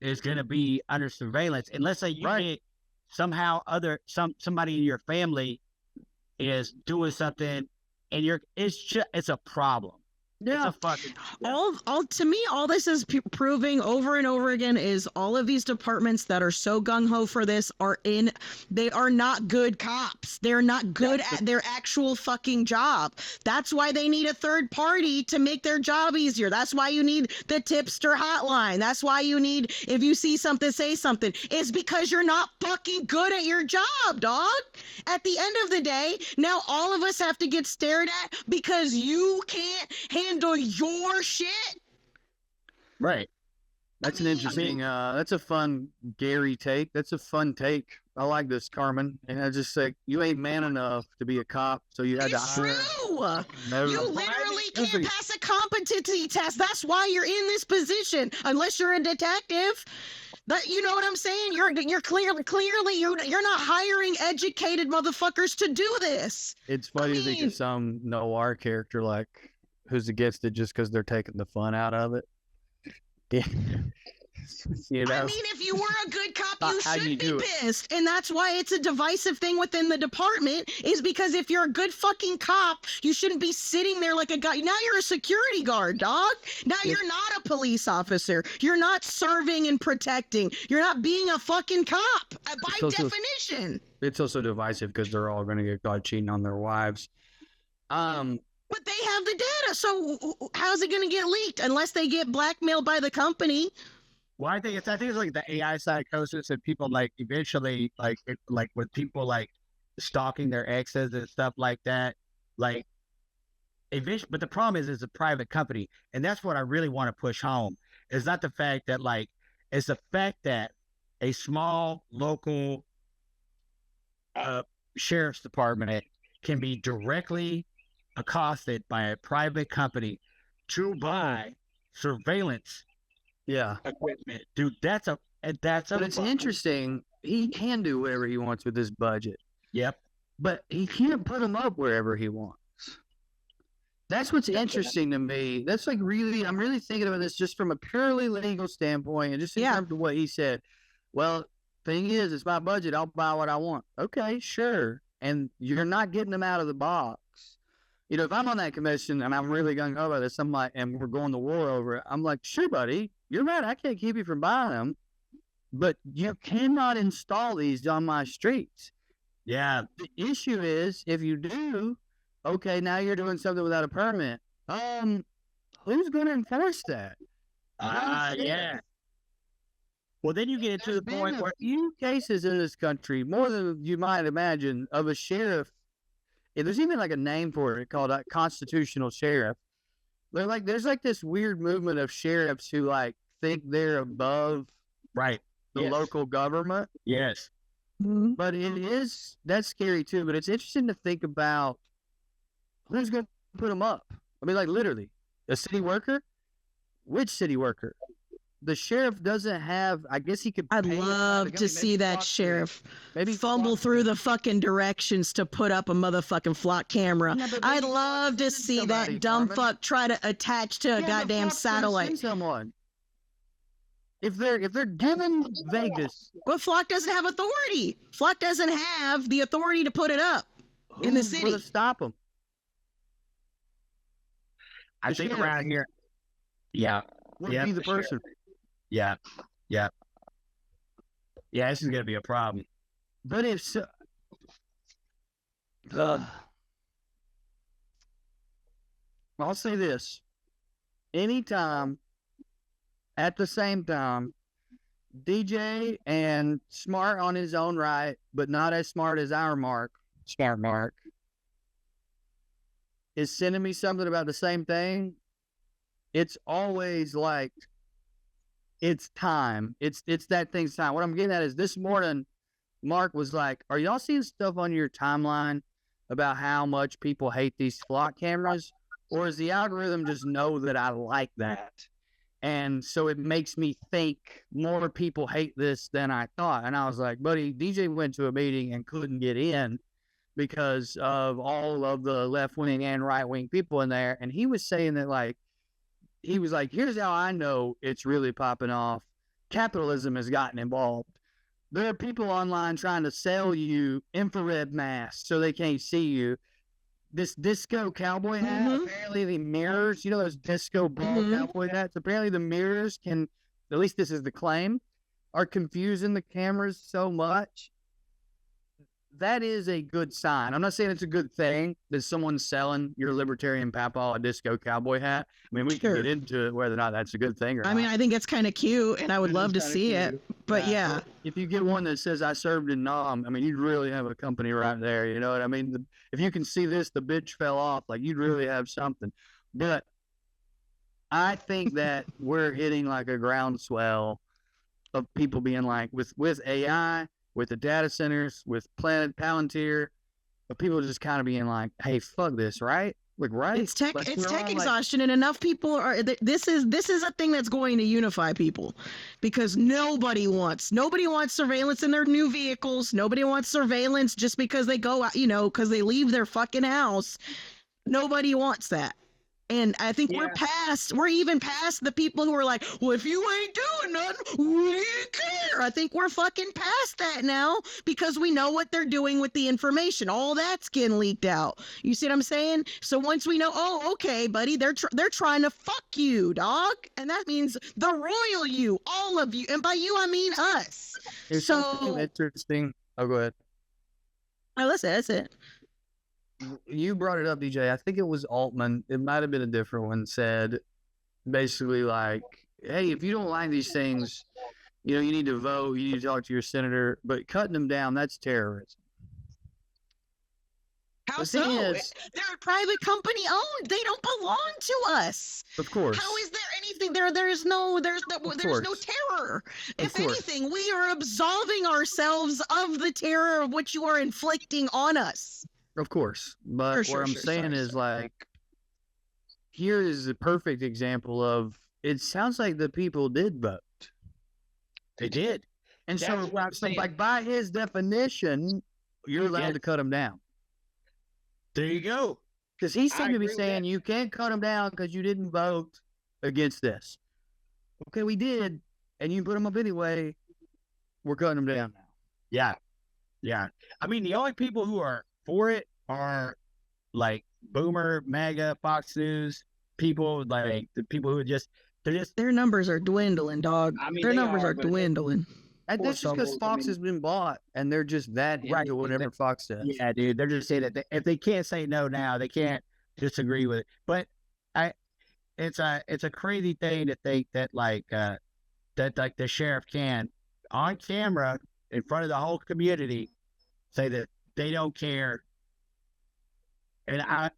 C: is going to be under surveillance. And let's say you get somehow somebody in your family is doing something, and it's a problem.
B: Yeah.
C: It's a fucking
B: all to me, all this is proving over and over again is all of these departments that are so gung-ho for this they are not good cops. They're not good at their actual fucking job. That's why they need a third party to make their job easier. That's why you need the tipster hotline. That's why you need, if you see something, say something. It's because you're not fucking good at your job, dog. At the end of the day, now all of us have to get stared at because you can't handle your shit.
C: right.
D: That's an interesting. That's a fun Gary take. That's a fun take. I like this, Carmen. And I just say you ain't man enough to be a cop, so you had to
B: It's
D: hire.
B: true. You literally can't pass a competency test. That's why you're in this position, unless you're a detective. But you know what I'm saying? You're clearly you're not hiring educated motherfuckers to do this.
D: It's funny to think of some noir character like who's against it just because they're taking the fun out of it. Yeah. You know?
B: I mean, if you were a good cop, you
D: How
B: should
D: you
B: be
D: do it.
B: pissed. And that's why it's a divisive thing within the department, is because if you're a good fucking cop, you shouldn't be sitting there like a guy. Now you're a security guard, dog. Now you're not a police officer. You're not serving and protecting. You're not being a fucking cop by definition.
D: It's also divisive because they're all going to get caught cheating on their wives.
B: But they have the data, so how's it going to get leaked unless they get blackmailed by the company?
C: Well, I think it's like the AI psychosis and people like eventually like with people like stalking their exes and stuff like that. Like eventually, but the problem is it's a private company, and that's what I really want to push home. Is not the fact that it's the fact that a small local sheriff's department can be directly accosted by a private company to buy surveillance equipment. Dude, that's a
D: But it's interesting. He can do whatever he wants with his budget.
C: Yep.
D: But he can't put them up wherever he wants. That's what's interesting to me. That's like really, I'm really thinking about this just from a purely legal standpoint and just in terms of what he said. Well, thing is, it's my budget. I'll buy what I want. Okay, sure. And you're not getting them out of the box. You know, if I'm on that commission and I'm really going to go about this, I'm like, and we're going to war over it, I'm like, sure, buddy, you're right. I can't keep you from buying them, but you cannot install these on my streets.
C: Yeah.
D: The issue is, if you do, okay, now you're doing something without a permit. Who's going to enforce that?
C: Yeah. Well, then you get into the point where
D: few cases in this country, more than you might imagine, of a sheriff. There's even like a name for it called a constitutional sheriff. They're like, there's like this weird movement of sheriffs who like think they're above
C: the
D: local government.
C: Yes.
D: But that's scary too. But it's interesting to think about who's going to put them up. I mean, like literally, a city worker? Which city worker? The sheriff doesn't have, I guess he could.
B: I'd love to see that sheriff fumble through the fucking directions to put up a motherfucking flock camera. I'd love to see that dumb fuck try to attach to a goddamn satellite.
D: Someone. If they're given Vegas.
B: But Flock doesn't have authority. Flock doesn't have the authority to put it up in the city.
D: Who's to stop them?
C: I think around here. Yeah.
D: Would be the person.
C: Yeah. Yeah. Yeah, this is going to be a problem.
D: But if so, I'll say this. Anytime, at the same time, DJ and smart on his own right, but not as smart as our smart Mark, is sending me something about the same thing, it's always like, it's time. It's that thing's time. What I'm getting at is this morning, Mark was like, are y'all seeing stuff on your timeline about how much people hate these flock cameras? Or does the algorithm just know that I like that? And so it makes me think more people hate this than I thought. And I was like, buddy, DJ went to a meeting and couldn't get in because of all of the left-wing and right-wing people in there. And he was saying that, like, he was like, here's how I know it's really popping off. Capitalism has gotten involved. There are people online trying to sell you infrared masks so they can't see you. This disco cowboy hat, apparently the mirrors, you know those disco ball cowboy hats? Apparently the mirrors can, at least this is the claim, are confusing the cameras so much. That is a good sign. I'm not saying it's a good thing that someone's selling your libertarian papa a disco cowboy hat. I mean, we can get into it whether or not that's a good thing or not.
B: I mean, I think it's kind of cute, and I would love to see it. But yeah.
D: If you get one that says, I served in Nam, I mean, you'd really have a company right there. You know what I mean? If you can see this, the bitch fell off. Like, you'd really have something. But I think that we're hitting like a groundswell of people being like, with AI, with the data centers, with Planet Palantir, but people just kind of being like, hey, fuck this, right? Like, right?
B: It's tech exhaustion, and enough people are, this is a thing that's going to unify people, because nobody wants surveillance in their new vehicles. Nobody wants surveillance just because they go out, because they leave their fucking house. Nobody wants that. And I think we're even past the people who are like, well, if you ain't doing nothing, what do you care? I think we're fucking past that now, because we know what they're doing with the information. All that's getting leaked out. You see what I'm saying? So once we know, oh, okay, buddy, they're trying to fuck you, dog. And that means the royal you, all of you. And by you, I mean us.
D: Here's something interesting. Oh, go ahead.
B: Oh, that's it.
D: You brought it up, DJ. I think it was Altman. It might have been a different one. Said basically like, hey, if you don't like these things, you need to vote. You need to talk to your senator. But cutting them down, that's terrorism.
B: How
D: The
B: so?
D: thing is,
B: They're a private company owned. They don't belong to us.
D: of course,
B: How is there anything there? There's no
D: course.
B: terror.
D: Of
B: If
D: course.
B: anything, we are absolving ourselves of the terror of what you are inflicting on us.
D: Of course. But
B: Sure,
D: what I'm
B: sure,
D: saying
B: sorry,
D: is
B: sorry.
D: like, here is a perfect example of it sounds like the people did vote. They did. And
C: That's
D: so,
C: what I'm saying.
D: like, by his definition, you're allowed
C: Yes.
D: to cut him down.
C: There you go.
D: Because he
C: I
D: seemed to be
C: agree with
D: saying
C: that.
D: you can't cut him down because you didn't vote against this. Okay, we did, and you put him up anyway. We're cutting him down now.
C: Yeah. Yeah. I mean, the only people who are for it are like Boomer, MAGA, Fox News people, like the people who they're just,
B: Their numbers are dwindling, dog.
C: I mean,
B: Their
C: they
B: numbers are
C: but
B: dwindling.
D: And
C: Or
D: that's just because
C: some-
D: Fox
C: I mean-
D: has been bought, and they're just that
C: Right,
D: into whatever
C: exactly.
D: Fox says.
C: yeah, dude, they're just saying that if they can't say no now, they can't disagree with it. But it's a crazy thing to think that like the sheriff can on camera in front of the whole community say that they don't care. And I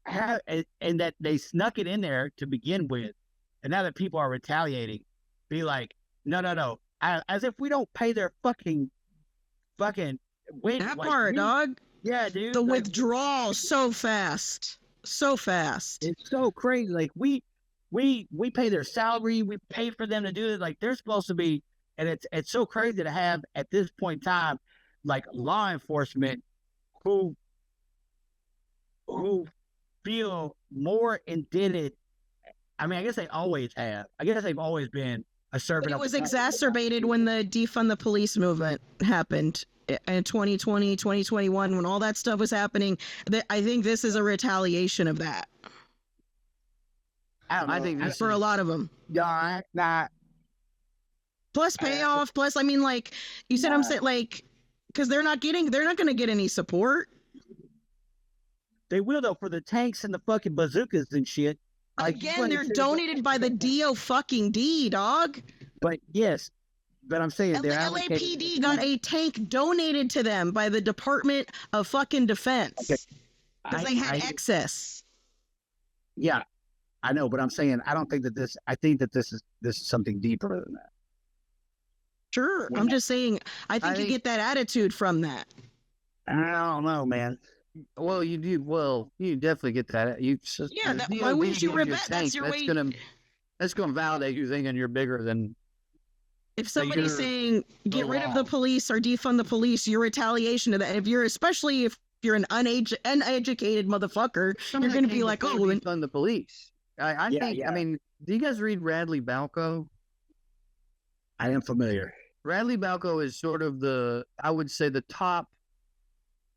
C: have, and that they snuck it in there to begin with, and now that people are retaliating, be like, no, as if we don't pay their fucking win.
B: That
C: like,
B: part, dog.
C: yeah, dude.
B: The
C: like,
B: withdrawal so fast. So fast.
C: it's so crazy. Like we pay their salary, we pay for them to do it. Like they're supposed to be, and it's so crazy to have at this point in time, like law enforcement who feel more indebted. I mean, I guess they always have. I guess they've always been a servant.
B: But it
C: of
B: was
C: the-
B: exacerbated when the defund the police movement happened in 2020, 2021, when all that stuff was happening. I think this is a retaliation of that
C: I don't know.
D: I think this
B: for a
D: is-
B: lot of them.
C: Nah.
B: Plus payoff, plus, I mean, like you said, I'm saying, like, because they're not going to get any support.
C: They will though for the tanks and the fucking bazookas and shit. Like,
B: Again, they're donated by the DO, dog.
C: But yes, but I'm saying
B: The
C: they're allocated-
B: LAPD got a tank donated to them by the Department of fucking Defense because they had excess.
C: Yeah, I know, but I'm saying I don't think that this. I think that this is something deeper than that.
B: Sure, I'm just saying. I think you
D: think-
B: get that attitude from that.
C: I don't know, man.
D: Well, you do. Well, you definitely get that.
B: Yeah,
D: the
B: why wouldn't you
D: DOD gives
B: rebut?
D: a
B: That's
D: tank,
B: your way.
D: That's gonna validate you thinking you're bigger than.
B: If somebody's
D: you're
B: saying get rid of
C: law.
B: the police or defund the police, your retaliation to that. Especially if you're an uneducated motherfucker, you're going to be like, oh, well, then
D: on the police. I
C: Yeah,
D: think.
C: yeah.
D: I mean, do you guys read Radley Balco?
C: I am familiar.
D: Radley Balco is sort of I would say the top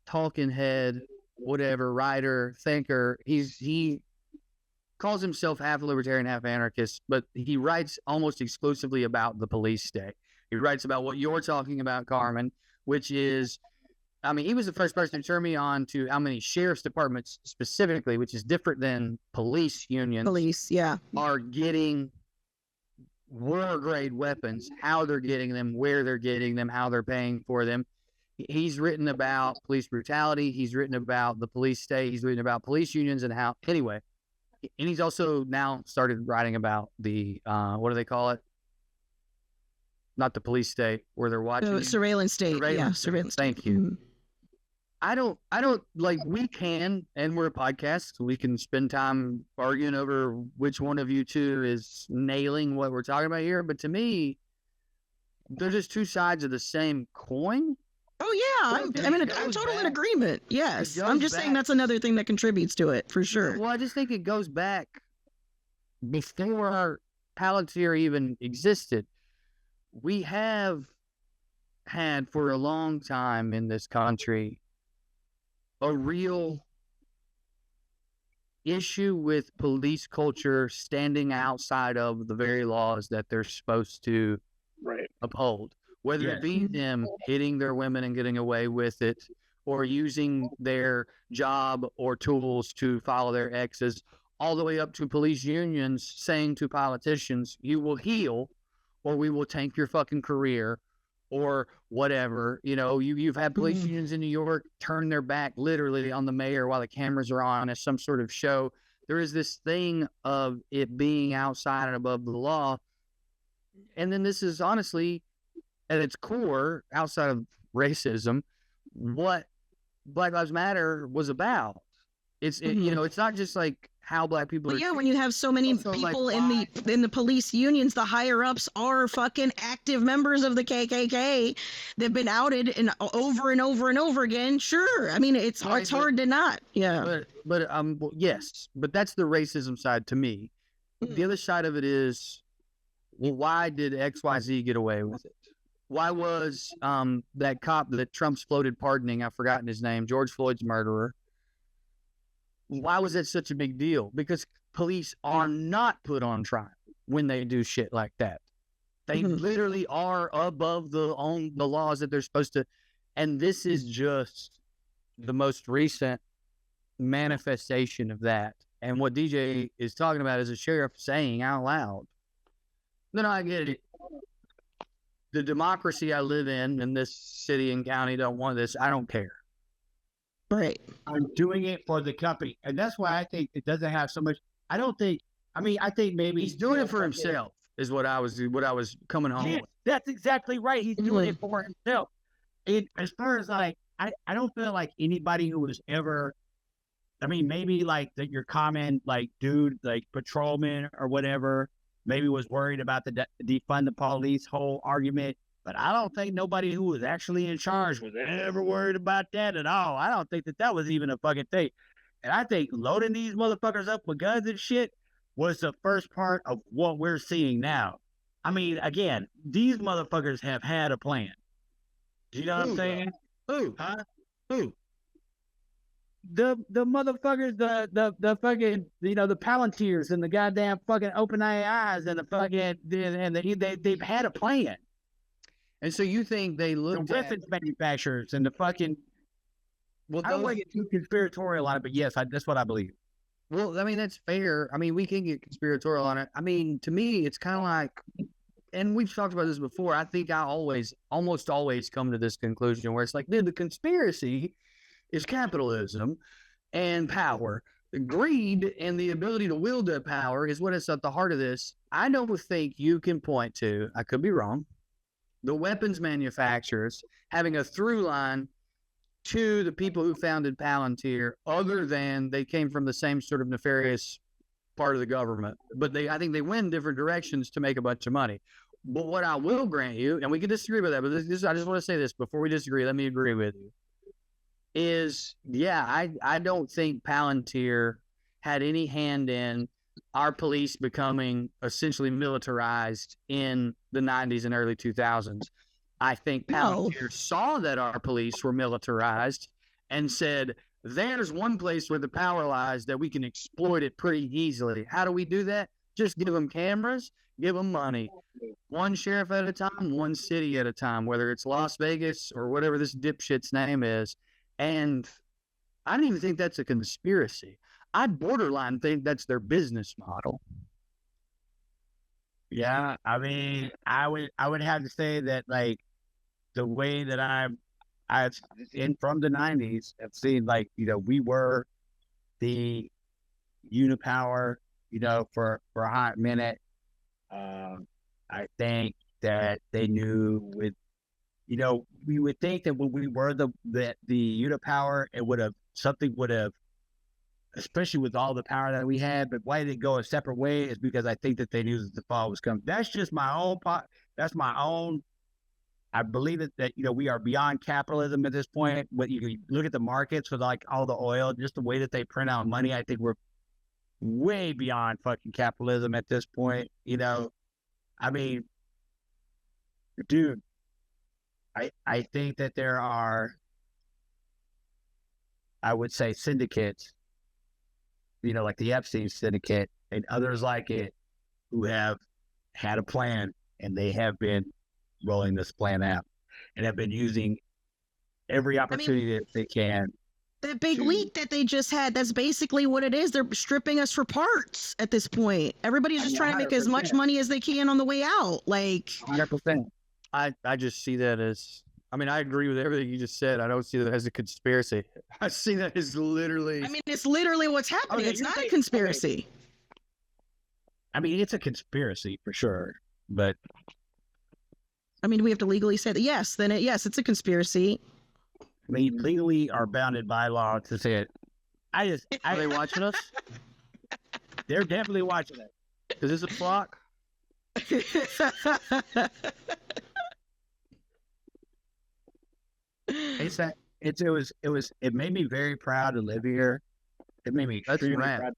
D: talking head, whatever, writer, thinker. He calls himself half libertarian, half anarchist, but he writes almost exclusively about the police state. He writes about what you're talking about, Carmen, which is, I mean, he was the first person to turn me on to how many sheriff's departments specifically, which is different than police unions,
B: police, yeah.
D: are getting war grade weapons, how they're getting them, where they're getting them, how they're paying for them. He's written about police brutality. He's written about the police state. He's written about police unions and how, anyway. And he's also now started writing about the, what do they call it? Not the police state, where they're watching.
B: So, surveillance state. Yeah,
D: Surveillance state.
B: surveillance state.
D: Thank you.
B: Mhm.
D: I don't like, we can, and we're a podcast, so we can spend time arguing over which one of you two is nailing what we're talking about here. But to me, they're just two sides of the same coin.
B: Oh yeah, I'm
D: goes
B: totally in
D: back.
B: agreement. Yes,
D: It
B: I'm
D: goes
B: just saying
D: back.
B: that's another thing that contributes to it for sure.
D: Well, I just think it goes back before our Palantir even existed. We have had for a long time in this country a real issue with police culture standing outside of the very laws that they're supposed to
C: Right.
D: uphold, whether
C: Yeah.
D: it be them hitting their women and getting away with it, or using their job or tools to follow their exes, all the way up to police unions saying to politicians, you will heal or we will tank your fucking career, or whatever. You've had police unions in New York turn their back literally on the mayor while the cameras are on as some sort of show. There is this thing of it being outside and above the law. And then this is honestly, at its core, outside of racism, what Black Lives Matter was about. It's not just like how Black people
B: Well,
D: are.
B: yeah, when you have so many
D: Also, like,
B: people in the police unions, the higher ups are fucking active members of the KKK. They've been outed and over and over and over again. Sure, I mean it's
D: Right,
B: it's hard to not. Yeah.
D: But well, yes, but that's the racism side to me. The other side of it is, well, why did XYZ get away with it? Why was that cop that Trump's floated pardoning, I've forgotten his name, George Floyd's murderer, why was that such a big deal? Because police are not put on trial when they do shit like that. They literally are above the laws that they're supposed to. And this is just the most recent manifestation of that. And what DJ is talking about is a sheriff saying out loud, "No, I get it. The democracy I live in this city and county don't want this. I don't care.
B: Right.
C: I'm doing it for the company." And that's why I think it doesn't have so much. I think maybe
D: He's doing it for himself is what I was coming home with.
C: That's exactly right. He's doing it for himself. As far as like, I don't feel like anybody who was ever, maybe like your common like dude, like patrolman or whatever, maybe was worried about the defund the police whole argument. But I don't think nobody who was actually in charge was ever worried about that at all. I don't think that was even a fucking thing. And I think loading these motherfuckers up with guns and shit was the first part of what we're seeing now. Again, these motherfuckers have had a plan. Do you know what I'm saying?
D: Who?
C: Huh? Who? The motherfuckers, the fucking, the Palantirs and the goddamn fucking Open AIs and the fucking, they've had a plan.
D: And so you think they looked
C: the weapons manufacturers and the fucking.
D: Well,
C: I don't want to get too conspiratorial on it, but yes, that's what I believe.
D: Well, that's fair. We can get conspiratorial on it. To me, it's kind of like, and we've talked about this before. I think I almost always come to this conclusion where it's like, dude, the conspiracy is capitalism and power. The greed and the ability to wield that power is what is at the heart of this. I don't think you can point to, I could be wrong, the weapons manufacturers having a through line to the people who founded Palantir, other than they came from the same sort of nefarious part of the government. But I think they went in different directions to make a bunch of money. But what I will grant you, and we can disagree with that, but I just want to say this before we disagree, let me agree with you, is, I don't think Palantir had any hand in our police becoming essentially militarized in the 90s and early 2000s. I think Palantir saw that our police were militarized and said, there's one place where the power lies that we can exploit it pretty easily. How do we do that? Just give them cameras, give them money. One sheriff at a time, one city at a time, whether it's Las Vegas or whatever this dipshit's name is. And I don't even think that's a conspiracy. I borderline think that's their business model.
C: Yeah, I would have to say that, like, the way that I've in from the 90s, I've seen, like, we were the unipower, for a hot minute. I think that they knew with, we would think that when we were the unipower, something would have, especially with all the power that we had. But why did it go a separate way is because I think that they knew that the fall was coming. That's just my own that's my own. I believe that we are beyond capitalism at this point. When you look at the markets with like all the oil, just the way that they print out money, I think we're way beyond fucking capitalism at this point. Dude, I think that there are, I would say, syndicates, like the Epstein syndicate and others like it, who have had a plan, and they have been rolling this plan out and have been using every opportunity that they can.
B: That big leak that they just had, that's basically what it is. They're stripping us for parts at this point. Everybody's just trying to make as much money as they can on the way out. Like,
C: 100%.
D: I just see that as. I mean, I agree with everything you just said. I don't see that as a conspiracy. I see that as literally.
B: I mean, it's literally what's happening.
C: Okay,
B: It's
C: you're
B: not a
C: right.
B: conspiracy.
C: I mean, it's a conspiracy for sure, but
B: I mean, we have to legally say that. Yes, then yes, it's a conspiracy.
C: we legally are bounded by law to say it.
D: Are they watching us?
C: They're definitely watching it.
D: Is this a flock?
C: It made me very proud to live here. It made me
D: That's
C: extremely
D: rad.
C: proud.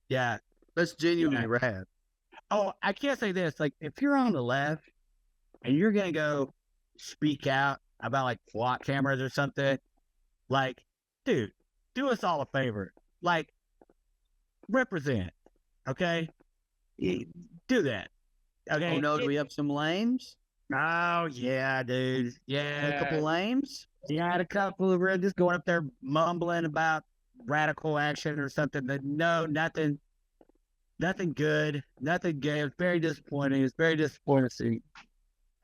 C: Yeah.
D: That's genuinely rad.
C: Oh, I can't say this. Like, if you're on the left and you're gonna go speak out about like SWAT cameras or something, like, dude, do us all a favor. Like, represent. Okay? Do that. Okay.
D: Oh no, do we have some lames?
C: Oh yeah, dude. Yeah.
D: A couple lames?
C: Yeah, I had a couple of red just going up there mumbling about radical action or something. But no, nothing good. Nothing good. It was very disappointing. It's very disappointing to see.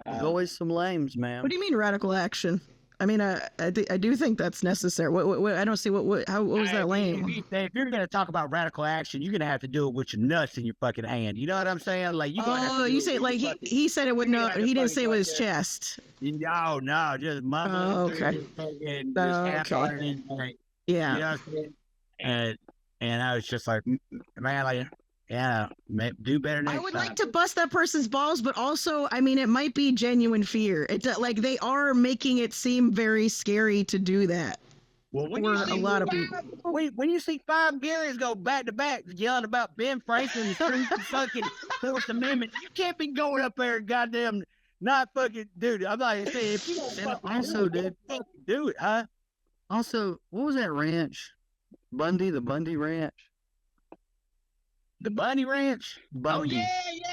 D: There's always some lames, man.
B: What do you mean radical action? I mean, I do think that's necessary. What I don't see what was that lame?
C: If you're gonna talk about radical action, you're gonna have to do it with your nuts in your fucking hand. You know what I'm saying? Like you.
B: Oh, you say like he said it with no. He didn't say it with his chest.
C: No, just mumbling.
B: Oh, okay.
C: And
B: Okay. Yeah.
C: You know what I'm saying? And I was just like, man, like, yeah, do better next
B: I would
C: time.
B: like to bust that person's balls, but also, I mean, it might be genuine fear. Like they are making it seem very scary to do that.
C: Well, when
B: For
C: you see
B: a lot of
C: when you see 5 Garys go back to back yelling about Ben Franklin and fucking Fourth Amendment, you can't be going up there and goddamn not fucking, dude. I'm like, if you don't
D: Also, dude,
C: do it, huh?
D: Also, what was that ranch? The Bundy Ranch.
C: The Bunny Ranch.
D: Bundy.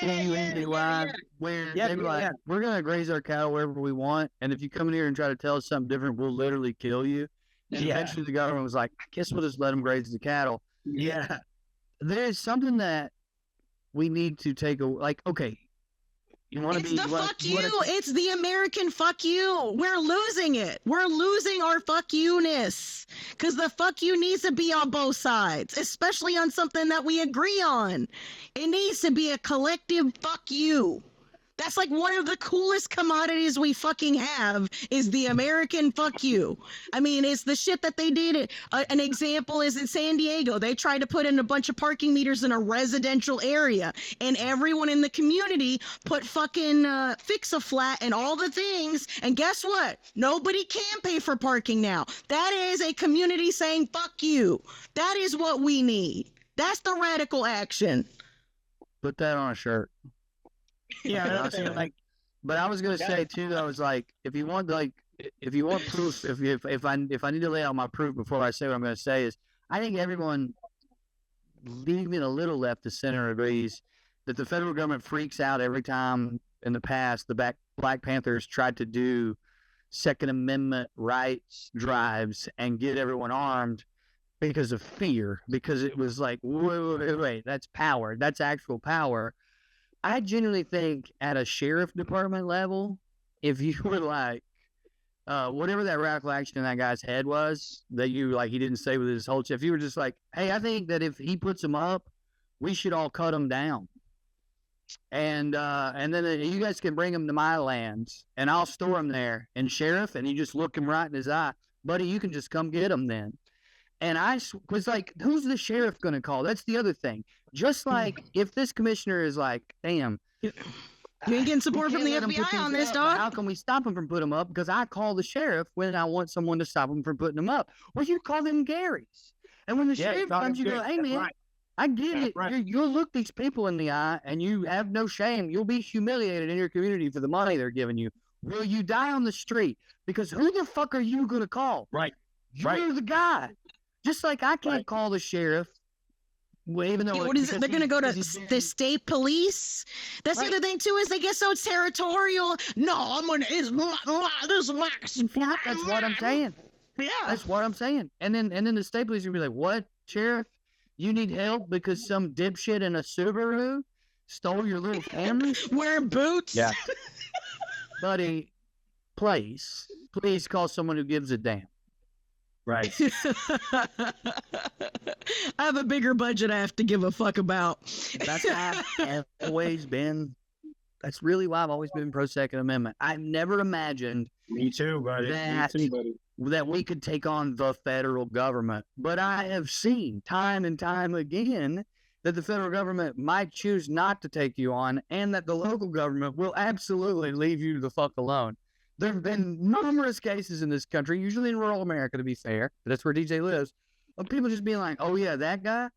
C: Yeah.
D: Where
C: Yeah,
D: they were
C: yeah.
D: like, we're gonna graze our cattle wherever we want, and if you come in here and try to tell us something different, we'll literally kill you. And
C: Yeah.
D: eventually the government was like, I guess we'll just let them graze the cattle.
C: Yeah.
D: There's something that we need to take like, okay, you want to
B: It's
D: be
B: the fuck you.
D: wanna-
B: It's the American fuck you. We're losing it. We're losing our fuck you-ness. Because the fuck you needs to be on both sides, especially on something that we agree on. It needs to be a collective fuck you. That's like one of the coolest commodities we fucking have is the American fuck you. I mean, it's the shit that they did. An example is in San Diego. They tried to put in a bunch of parking meters in a residential area, and everyone in the community put fucking Fix-A-Flat and all the things. And guess what? Nobody can pay for parking now. That is a community saying fuck you. That is what we need. That's the radical action.
D: put that on a shirt.
C: Yeah,
D: Okay,
C: that's it, like,
D: But I was gonna say too, I was like, if you want proof, if I need to lay out my proof before I say what I'm gonna say is, I think everyone, leaving a little left to center, agrees that the federal government freaks out every time in the past the Black Panthers tried to do Second Amendment rights drives and get everyone armed because of fear, because it was like, wait, that's power, that's actual power. I genuinely think at a sheriff department level, if you were like, whatever that radical action in that guy's head was, that you like, he didn't say with his whole chest, if you were just like, hey, I think that if he puts him up, we should all cut him down. And then you guys can bring him to my lands and I'll store him there. And sheriff, and you just look him right in his eye, buddy, you can just come get him then. And I was like, who's the sheriff going to call? That's the other thing. Just like if this commissioner is like, damn,
B: You ain't getting support from the FBI on this, dog.
D: How can we stop him from putting them up? Because I call the sheriff when I want someone to stop him from putting them up. Well, you call them Garys. And when the sheriff comes, you go, hey, man, I get it.
C: Right.
D: You'll look these people in the eye and you have no shame. You'll be humiliated in your community for the money they're giving you. Will you die on the street? Because who the fuck are you going to call?
C: Right.
D: You're the guy. Just like I can't call the sheriff. Well, even though
B: What is it? They're going to go to the state police. That's the other thing too, is they get so territorial. No, I'm going to. This is my.
D: That's what I'm saying.
B: Yeah.
D: That's what I'm saying. And then the state police will be like, "What, sheriff? You need help because some dipshit in a Subaru stole your little camera?"
B: Wearing boots.
C: Yeah.
D: buddy, please call someone who gives a damn.
C: Right.
B: I have a bigger budget I have to give a fuck about.
D: That's how I've always been. That's really why I've always been pro Second Amendment. I've never imagined
C: Me too, buddy.
D: that
A: Me too, buddy.
D: that we could take on the federal government. But I have seen time and time again that the federal government might choose not to take you on, and that the local government will absolutely leave you the fuck alone. There have been numerous cases in this country, usually in rural America, to be fair, but that's where DJ lives, of people just being like, oh yeah, that guy?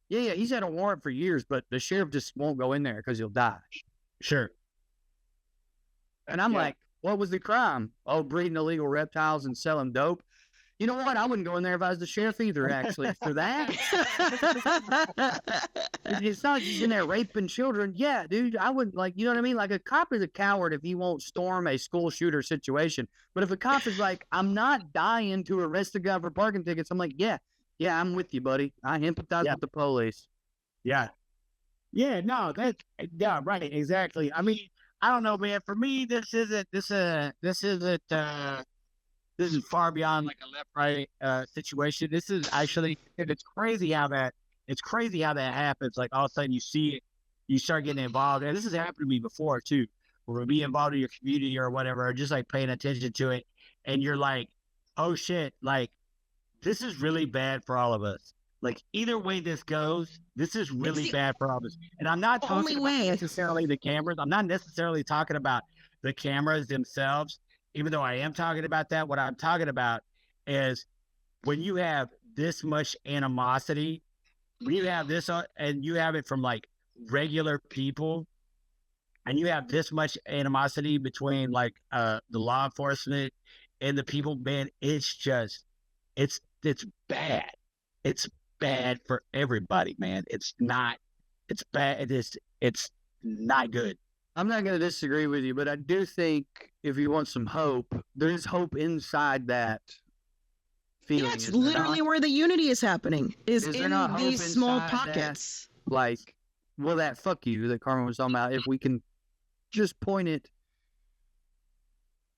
D: Yeah, he's had a warrant for years, but the sheriff just won't go in there because he'll die.
C: Sure.
D: And I'm like, what was the crime? Oh, breeding illegal reptiles and selling dope. You know what? I wouldn't go in there if I was the sheriff either, actually, for that. It's not just in there raping children. Yeah, dude, I wouldn't, like, you know what I mean? Like, a cop is a coward if he won't storm a school shooter situation. But if a cop is like, I'm not dying to arrest a guy for parking tickets, I'm like, yeah, I'm with you, buddy. I empathize with the police.
C: Yeah. Yeah, no, yeah, right, exactly. I mean, I don't know, man. For me, this isn't this is far beyond like a left-right situation. This is actually, and it's crazy how that happens. Like all of a sudden you see it, you start getting involved. And this has happened to me before too, where we be involved in your community or whatever, or just like paying attention to it. And you're like, oh shit, like this is really bad for all of us. Like either way this goes, this is really bad for all of us. And I'm not talking about necessarily the cameras. I'm not necessarily talking about the cameras themselves, even though I am talking about that. What I'm talking about is when you have this much animosity, when you have this, and you have it from like regular people, and you have this much animosity between like the law enforcement and the people, man, it's just, it's bad. It's bad for everybody, man. It's bad. It's not good.
D: I'm not going to disagree with you, but I do think if you want some hope, there is hope inside that feeling.
B: Yeah, it's literally where the unity is happening, is in these small pockets.
D: That, like, well, that fuck you that Carmen was talking about, if we can just point it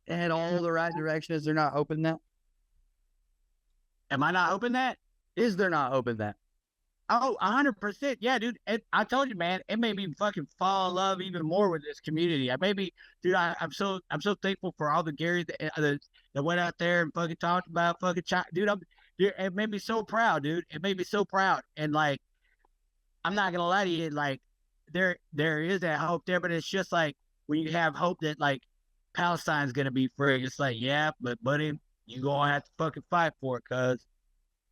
D: in all the right direction, is there not hope in that?
C: Am I not hoping that?
D: Is there not hope in that?
C: Oh, 100%. Yeah, dude. I told you, man, it made me fucking fall in love even more with this community. I'm so thankful for all the Garys that went out there and fucking talked about fucking dude. It made me so proud, dude. It made me so proud. And like, I'm not gonna lie to you, like, there is that hope there, but it's just like when you have hope that like Palestine's gonna be free, it's like, yeah, but buddy, you gonna have to fucking fight for it, cuz.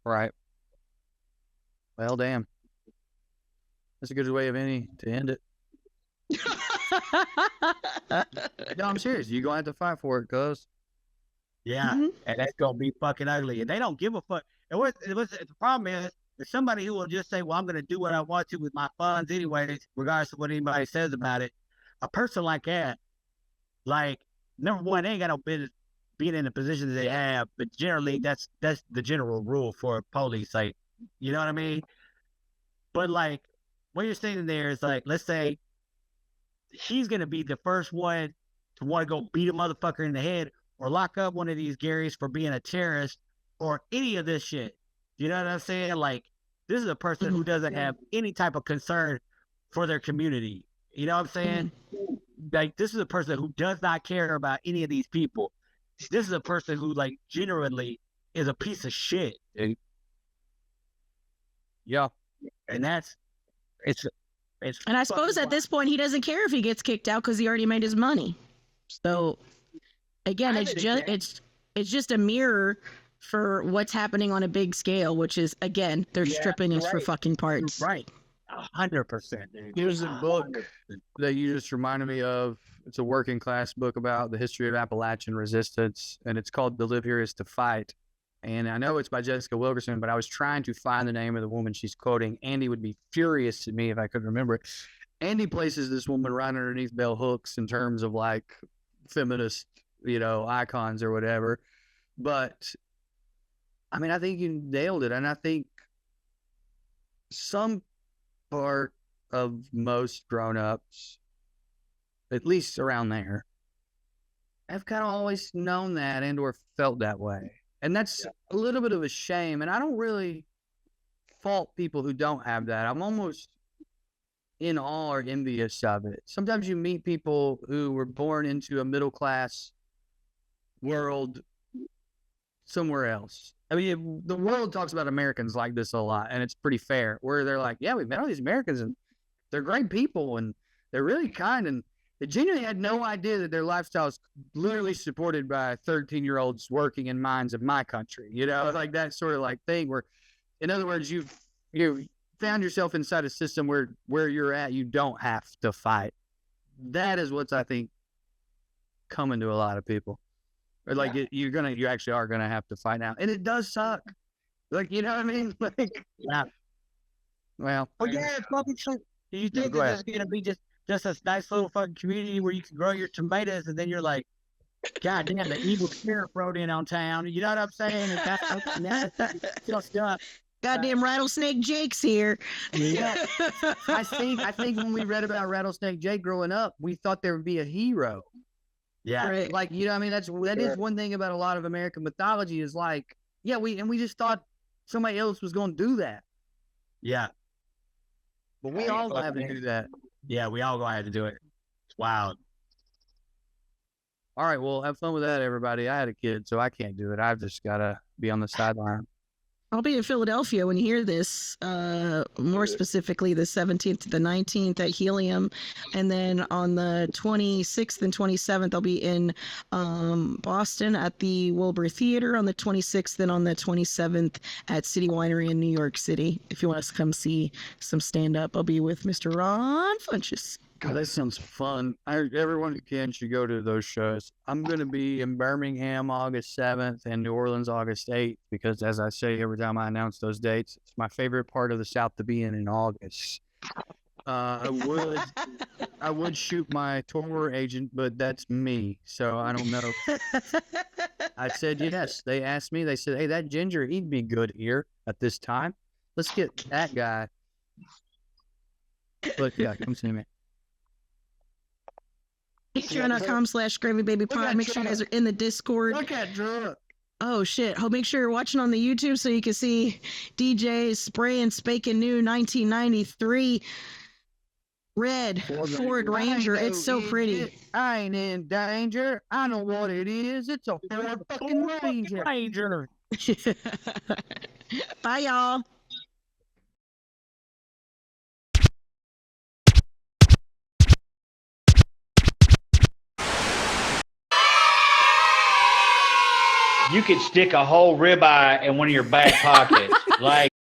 D: Right. Well, damn. That's a good way of any to end it. No, I'm serious. You're going to have to fight for it, cuz.
C: Yeah, and that's going to be fucking ugly. And they don't give a fuck. And the problem is, there's somebody who will just say, well, I'm going to do what I want to with my funds anyways, regardless of what anybody says about it. A person like that, like, number one, they ain't got no business being in the position that they have, but generally, that's the general rule for police. Like, you know what I mean? But like, what you're saying there is like, let's say he's gonna be the first one to want to go beat a motherfucker in the head or lock up one of these Garys for being a terrorist or any of this shit. You know what I'm saying? Like, this is a person who doesn't have any type of concern for their community. You know what I'm saying? Like, this is a person who does not care about any of these people. This is a person who, like, genuinely is a piece of shit, dude.
D: Yeah.
C: And it's
B: and I suppose at this point he doesn't care if he gets kicked out because he already made his money. So again, it's just a mirror for what's happening on a big scale, which is, again, they're stripping us for fucking parts.
C: Right. 100%, dude.
D: Here's a book that you just reminded me of. It's a working class book about the history of Appalachian resistance, and it's called "To Live Here Is to Fight." And I know it's by Jessica Wilkerson, but I was trying to find the name of the woman she's quoting. Andy would be furious at me if I could remember it. Andy places this woman right underneath bell hooks in terms of like feminist, icons or whatever. But I mean, I think you nailed it. And I think some part of most grown-ups, at least around there, have kind of always known that and or felt that way. And that's a little bit of a shame. And I don't really fault people who don't have that. I'm almost in awe or envious of it. Sometimes you meet people who were born into a middle class world somewhere else. I mean, the world talks about Americans like this a lot, and it's pretty fair, where they're like, yeah, we've met all these Americans, and they're great people, and they're really kind, and they genuinely had no idea that their lifestyle is literally supported by 13-year-olds working in mines of my country, like that sort of like thing where, in other words, you found yourself inside a system where you're at, you don't have to fight. That is what's, I think, coming to a lot of people. Or like you actually are gonna have to fight now, and it does suck. Like, you know what I mean? Like, yeah. Well,
C: yeah, it's fucking shit. You think that it's gonna be just a nice little fucking community where you can grow your tomatoes, and then you're like, God damn, the evil spirit rode in on town. You know what I'm saying? That's stuff.
B: Goddamn Rattlesnake Jake's here.
D: Yeah. I think when we read about Rattlesnake Jake growing up, we thought there would be a hero.
C: Yeah.
B: Right.
D: Like, you know what I mean? That is one thing about a lot of American mythology is like, yeah, we just thought somebody else was going to do that.
C: Yeah.
D: But we all have to do that.
C: Yeah, we all going to have to do it. It's wild.
D: All right, well, have fun with that, everybody. I had a kid, so I can't do it. I've just got to be on the sideline.
B: I'll be in Philadelphia when you hear this, more specifically the 17th to the 19th at Helium. And then on the 26th and 27th, I'll be in Boston at the Wilbur Theater on the 26th and on the 27th at City Winery in New York City. If you want us to come see some stand-up, I'll be with Mr. Ron Funches.
D: God, that sounds fun. Everyone who can should go to those shows. I'm going to be in Birmingham August 7th and New Orleans August 8th because, as I say every time I announce those dates, it's my favorite part of the South to be in August. I would shoot my tour agent, but that's me, so I don't know. I said yes. They asked me. They said, hey, that ginger, he'd be good here at this time. Let's get that guy. But yeah, come see me.
B: Patreon.com/GravyBabyPod. Make sure you guys are in the Discord.
D: Look at drunk.
B: Oh shit. Make sure you're watching on the YouTube so you can see DJ's spray and spanking new 1993 red Ford Ranger. It's so pretty.
D: I ain't in danger. I know what it is. It's a Ford fucking Ranger.
B: Bye, y'all.
E: You could stick a whole ribeye in one of your back pockets. Like,